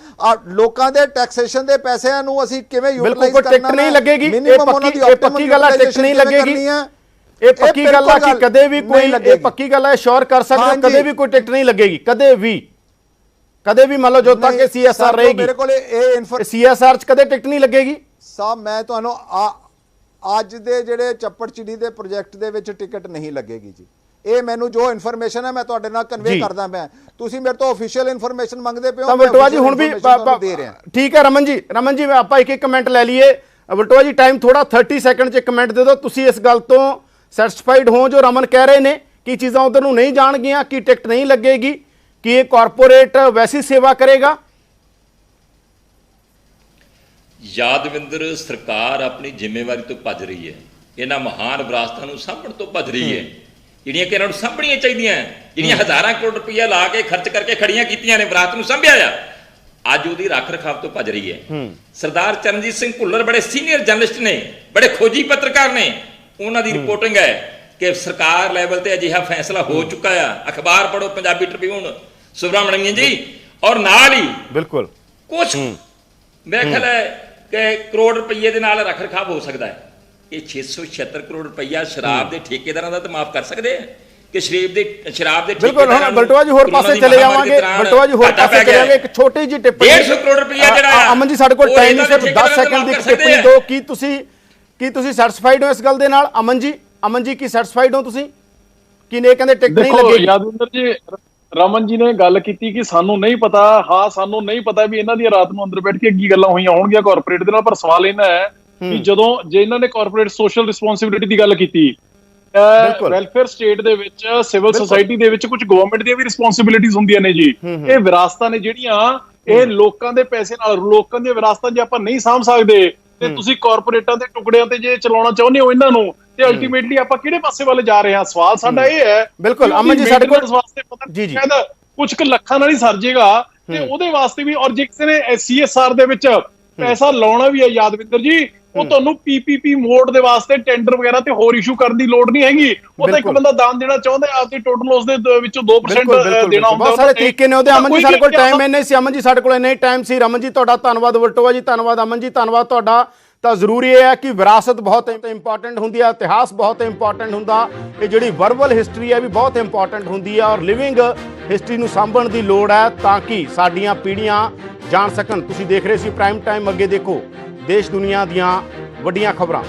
ਲੋਕਾਂ ਦੇ ਟੈਕਸੇਸ਼ਨ ਦੇ ਪੈਸਿਆਂ ਨੂੰ ਅਸੀਂ ਕਿਵੇਂ ਯੂਟਿਲਾਈਜ਼ ਕਰਨਾ ਹੈ। ਨਹੀਂ ਲੱਗੇਗੀ ਇਹ ਪੱਕੀ ਗੱਲ ਹੈ, ਟਿਕਟ ਨਹੀਂ ਲੱਗੇਗੀ ਇਹ ਪੱਕੀ ਗੱਲ ਹੈ ਕਿ ਕਦੇ ਵੀ ਕੋਈ, ਇਹ ਪੱਕੀ ਗੱਲ ਹੈ, ਸ਼ੋਰ ਕਰ ਸਕਦੇ ਕਦੇ ਵੀ ਕੋਈ ਟਿਕਟ ਨਹੀਂ ਲੱਗੇਗੀ, ਕਦੇ ਵੀ ਮੰਨ ਲਓ ਜੋ ਤੱਕ CSR ਰਹੇਗੀ ਮੇਰੇ ਕੋਲ ਇਹ CSR 'ਚ ਕਦੇ ਟਿਕਟ ਨਹੀਂ ਲੱਗੇਗੀ। ਸਾਹਿਬ ਮੈਂ ਤੁਹਾਨੂੰ ਅੱਜ ਦੇ ਜਿਹੜੇ ਚੱਪੜਚਿੜੀ ਦੇ ਪ੍ਰੋਜੈਕਟ ਦੇ ਵਿੱਚ ਟਿਕਟ ਨਹੀਂ ਲੱਗੇਗੀ ਜੀ। ਇਹ ਮੈਨੂੰ ਜੋ ਇਨਫੋਰਮੇਸ਼ਨ ਹੈ ਮੈਂ ਤੁਹਾਡੇ ਨਾਲ ਕਨਵੇ ਕਰਦਾ ਪਿਆ। ਤੁਸੀਂ ਮੇਰੇ ਤੋਂ ਆਫੀਸ਼ੀਅਲ ਇਨਫੋਰਮੇਸ਼ਨ ਮੰਗਦੇ ਪਿਓ ਤਾਂ ਵਲਟੋਆ ਜੀ ਹੁਣ ਵੀ ਦੇ ਰਹੇ ਹਾਂ। ਠੀਕ ਹੈ ਰਮਨ ਜੀ ਆਪਾਂ ਇੱਕ ਕਮੈਂਟ ਲੈ ਲਈਏ। ਵਲਟੋਆ ਜੀ ਟਾਈਮ ਥੋੜਾ 30 ਸੈਕਿੰਡ 'ਚ ਇੱਕ ਕਮੈਂਟ ਦੇ ਦਿਓ। ਤੁਸੀਂ ਇਸ ਗੱਲ ਤੋਂ ਸੈਟੀਸਫਾਈਡ ਹੋ ਜੋ ਰਮਨ ਕਹਿ ਰਹੇ ਨੇ ਕਿ ਚੀਜ਼ਾਂ ਉਧਰ ਨੂੰ ਨਹੀਂ ਜਾਣਗੀਆਂ, ਕਿ ਟਿਕਟ ਨਹੀਂ ਲੱਗੇਗੀ, ਕਿ ਇਹ ਕਾਰਪੋਰੇਟ ਵੈਸੀ ਸੇਵਾ ਕਰੇਗਾ? ਯਾਦਵਿੰਦਰ ਸਰਕਾਰ ਆਪਣੀ ਜ਼ਿੰਮੇਵਾਰੀ ਤੋਂ ਭੱਜ ਰਹੀ ਹੈ, ਇਹਨਾਂ ਮਹਾਨ ਵਿਰਾਸਤਾਂ ਨੂੰ ਸਾਂਭਣ ਤੋਂ ਭੱਜ ਰਹੀ ਹੈ, ਜਿਹੜੀਆਂ ਕਿ ਇਹਨਾਂ ਨੂੰ ਸਾਂਭਣੀਆਂ ਚਾਹੀਦੀਆਂ, ਜਿਹੜੀਆਂ ਹਜ਼ਾਰਾਂ ਕਰੋੜ ਰੁਪਈਆ ਲਾ ਕੇ ਖਰਚ ਕਰਕੇ ਖੜੀਆਂ ਕੀਤੀਆਂ ਨੇ, ਵਿਰਾਸਤ ਨੂੰ ਸਾਂਭਿਆ ਆ, ਅੱਜ ਉਹਦੀ ਰੱਖ ਰਖਾਵ ਤੋਂ ਭੱਜ ਰਹੀ ਹੈ। ਸਰਦਾਰ ਚਰਨਜੀਤ ਸਿੰਘ ਭੁੱਲਰ ਬੜੇ ਸੀਨੀਅਰ ਜਰਨਲਿਸਟ ਨੇ, ਬੜੇ ਖੋਜੀ ਪੱਤਰਕਾਰ ਨੇ, ਉਹਨਾਂ ਦੀ ਰਿਪੋਰਟਿੰਗ ਹੈ ਕਿ ਸਰਕਾਰ ਲੈਵਲ ਤੇ ਅਜਿਹਾ ਫੈਸਲਾ ਹੋ ਚੁੱਕਾ ਆ। ਅਖਬਾਰ ਪੜ੍ਹੋ, ਪੰਜਾਬੀ ਟ੍ਰਿਬਿਊਨ, ਸੁਬਰਾਮਣੀਅਨ ਜੀ। ਔਰ ਨਾਲ ਹੀ ਬਿਲਕੁਲ ਕੁਛ ਮੇਰਾ ਖਿਆਲ ਹੈ ਕਿ ਕਰੋੜ ਰੁਪਈਏ ਦੇ ਨਾਲ ਰੱਖ ਰਖਾਵ ਹੋ ਸਕਦਾ ਹੈ। ਇਹ 676 ਕਰੋੜ ਰੁਪਈਆ ਸ਼ਰਾਬ ਦੇ ਠੇਕੇਦਾਰਾਂ ਦਾ ਤਾਂ ਮਾਫ ਕਰ ਸਕਦੇ ਆ ਕਿ ਸ਼ਰਾਬ ਦੇ ਬਿਲਕੁਲ। ਹੁਣ ਬਲਟੋਆ ਜੀ ਹੋਰ ਪਾਸੇ ਚਲੇ ਜਾਵਾਂਗੇ, ਬਲਟੋਆ ਜੀ ਹੋਰ ਪਾਸੇ ਚਲੇ ਜਾਵਾਂਗੇ। ਇੱਕ ਛੋਟੀ ਜਿਹੀ ਟਿੱਪਣੀ, 150 ਕਰੋੜ ਰੁਪਈਆ ਜਿਹੜਾ ਅਮਨ ਜੀ ਸਾਡੇ ਕੋਲ ਟਾਈਮ ਨਹੀਂ, ਸਿਰਫ 10 ਸੈਕਿੰਡ ਦੀ ਟਿੱਪਣੀ ਦਿਓ। ਕੀ ਤੁਸੀਂ ਸੈਟੀਸਫਾਈਡ ਹੋ ਇਸ ਗੱਲ ਦੇ ਨਾਲ? ਅਮਨ ਜੀ ਕੀ ਸੈਟੀਸਫਾਈਡ ਹੋ ਤੁਸੀਂ ਕਿ ਨੇ ਕਹਿੰਦੇ ਟਿਕਟ ਨਹੀਂ ਲੱਗੇਗੀ? ਯਾਦਵਿੰਦਰ ਜੀ, ਰਮਨ ਜੀ ਨੇ ਗੱਲ ਕੀਤੀ ਕਿ ਸਾਨੂੰ ਨਹੀਂ ਪਤਾ, ਸਾਨੂੰ ਨਹੀਂ ਪਤਾ ਵੀ ਇਹਨਾਂ ਦੀਆਂ ਰਾਤ ਨੂੰ ਅੰਦਰ ਬੈਠ ਕੇ ਕੀ ਗੱਲਾਂ ਹੋਈਆਂ ਹੋਣਗੀਆਂ ਕਾਰਪੋਰੇਟ ਦੇ ਨਾਲ। ਪਰ ਸਵਾਲ ਇਹਨਾਂ ਹੈ ਕਿ ਜੇ ਇਹਨਾਂ ਨੇ ਕਾਰਪੋਰੇਟ ਸੋਸ਼ਲ ਰਿਸਪੌਂਸਿਬਿਲਿਟੀ ਦੀ ਗੱਲ ਕੀਤੀ, ਵੈਲਫੇਅਰ ਸਟੇਟ ਦੇ ਵਿੱਚ, ਸਿਵਲ ਸੁਸਾਇਟੀ ਦੇ ਵਿੱਚ ਕੁਝ ਗਵਰਨਮੈਂਟ ਦੀਆਂ ਵੀ ਰਿਸਪੌਂਸਿਬਿਲਿਟੀਜ਼ ਹੁੰਦੀਆਂ ਨੇ ਜੀ। ਇਹ ਵਿਰਾਸਤਾਂ ਨੇ ਜਿਹੜੀਆਂ, ਇਹ ਲੋਕਾਂ ਦੇ ਪੈਸੇ ਨਾਲ, ਲੋਕਾਂ ਦੀਆਂ ਵਿਰਾਸਤਾਂ ਜੇ ਆਪਾਂ ਨਹੀਂ ਸਾਂਭ ਸਕਦੇ ਤੇ ਤੁਸੀਂ ਕਾਰਪੋਰੇਟਾਂ ਦੇ ਟੁਕੜਿਆਂ ਤੇ ਜੇ ਚਲਾਉਣਾ ਚਾਹੁੰਦੇ ਹੋ ਇਹਨਾਂ ਨੂੰ, ਤੇ ਅਲਟੀਮੇਟਲੀ ਆਪਾਂ ਕਿਹੜੇ ਪਾਸੇ ਵੱਲ ਜਾ ਰਹੇ ਹਾਂ? ਸਵਾਲ ਸਾਡਾ ਇਹ ਹੈ। ਬਿਲਕੁਲ ਅਮਨ ਜੀ, ਸਾਡੇ ਕੋਲ ਜੀ ਕੁਝ ਕੁ ਲੱਖਾਂ ਨਾਲ ਹੀ ਸਰ ਜੇਗਾ ਤੇ ਉਹਦੇ ਵਾਸਤੇ ਵੀ, ਔਰ ਜੇ ਕਿਸੇ ਨੇ CSR ਦੇ ਵਿੱਚ ਪੈਸਾ ਲਾਉਣਾ ਵੀ ਹੈ ਯਾਦਵਿੰਦਰ ਜੀ, ਉਹ ਤੁਹਾਨੂੰ PPP ਮੋਡ ਦੇ ਵਾਸਤੇ ਟੈਂਡਰ ਵਗੈਰਾ ਤੇ ਹੋਰ ਇਸ਼ੂ ਕਰਨ ਦੀ ਲੋੜ ਨਹੀਂ ਹੈਗੀ। ਉਹ ਤਾਂ ਇੱਕ ਬੰਦਾ ਦਾਨ ਦੇਣਾ ਚਾਹੁੰਦਾ ਹੈ, ਆਪਦੀ ਟੋਟਲ ਉਸ ਦੇ ਵਿੱਚੋਂ 2% ਦੇਣਾ ਹੁੰਦਾ। ਬਹੁਤ ਸਾਰੇ ਤਰੀਕੇ ਨੇ ਉਹਦੇ। ਅਮਨ ਜੀ ਸਾਡੇ ਕੋਲ ਟਾਈਮ ਇੰਨੇ ਸੀ, ਅਮਨ ਜੀ ਸਾਡੇ ਕੋਲ ਇੰਨਾ ਹੀ ਟਾਈਮ ਸੀ। ਰਮਨ ਜੀ ਤੁਹਾਡਾ ਧੰਨਵਾਦ, ਵਲਟੋਆ ਜੀ ਧੰਨਵਾਦ, ਅਮਨ ਜੀ ਧੰਨਵਾਦ ਤੁਹਾਡਾ। ਤਾਂ ਜ਼ਰੂਰੀ ਇਹ ਹੈ ਕਿ ਵਿਰਾਸਤ ਬਹੁਤ ਇੰਪੋਰਟੈਂਟ ਹੁੰਦੀ ਹੈ, ਇਤਿਹਾਸ ਬਹੁਤ ਇੰਪੋਰਟੈਂਟ ਹੁੰਦਾ, ਇਹ ਜਿਹੜੀ ਵਰਬਲ ਹਿਸਟਰੀ ਹੈ ਵੀ ਬਹੁਤ ਇੰਪੋਰਟੈਂਟ ਹੁੰਦੀ ਹੈ, ਔਰ ਲਿਵਿੰਗ ਹਿਸਟਰੀ ਨੂੰ ਸਾਂਭਣ ਦੀ ਲੋੜ ਹੈ ਤਾਂ ਕਿ ਸਾਡੀਆਂ ਪੀੜ੍ਹੀਆਂ ਜਾਣ ਸਕਣ। ਤੁਸੀਂ ਦੇਖ ਰਹੇ ਸੀ ਪ੍ਰਾਈਮ ਟਾਈਮ। ਅੱਗੇ ਦੇਖੋ ਦੇਸ਼ ਦੁਨੀਆ ਦੀਆਂ ਵੱਡੀਆਂ ਖਬਰਾਂ।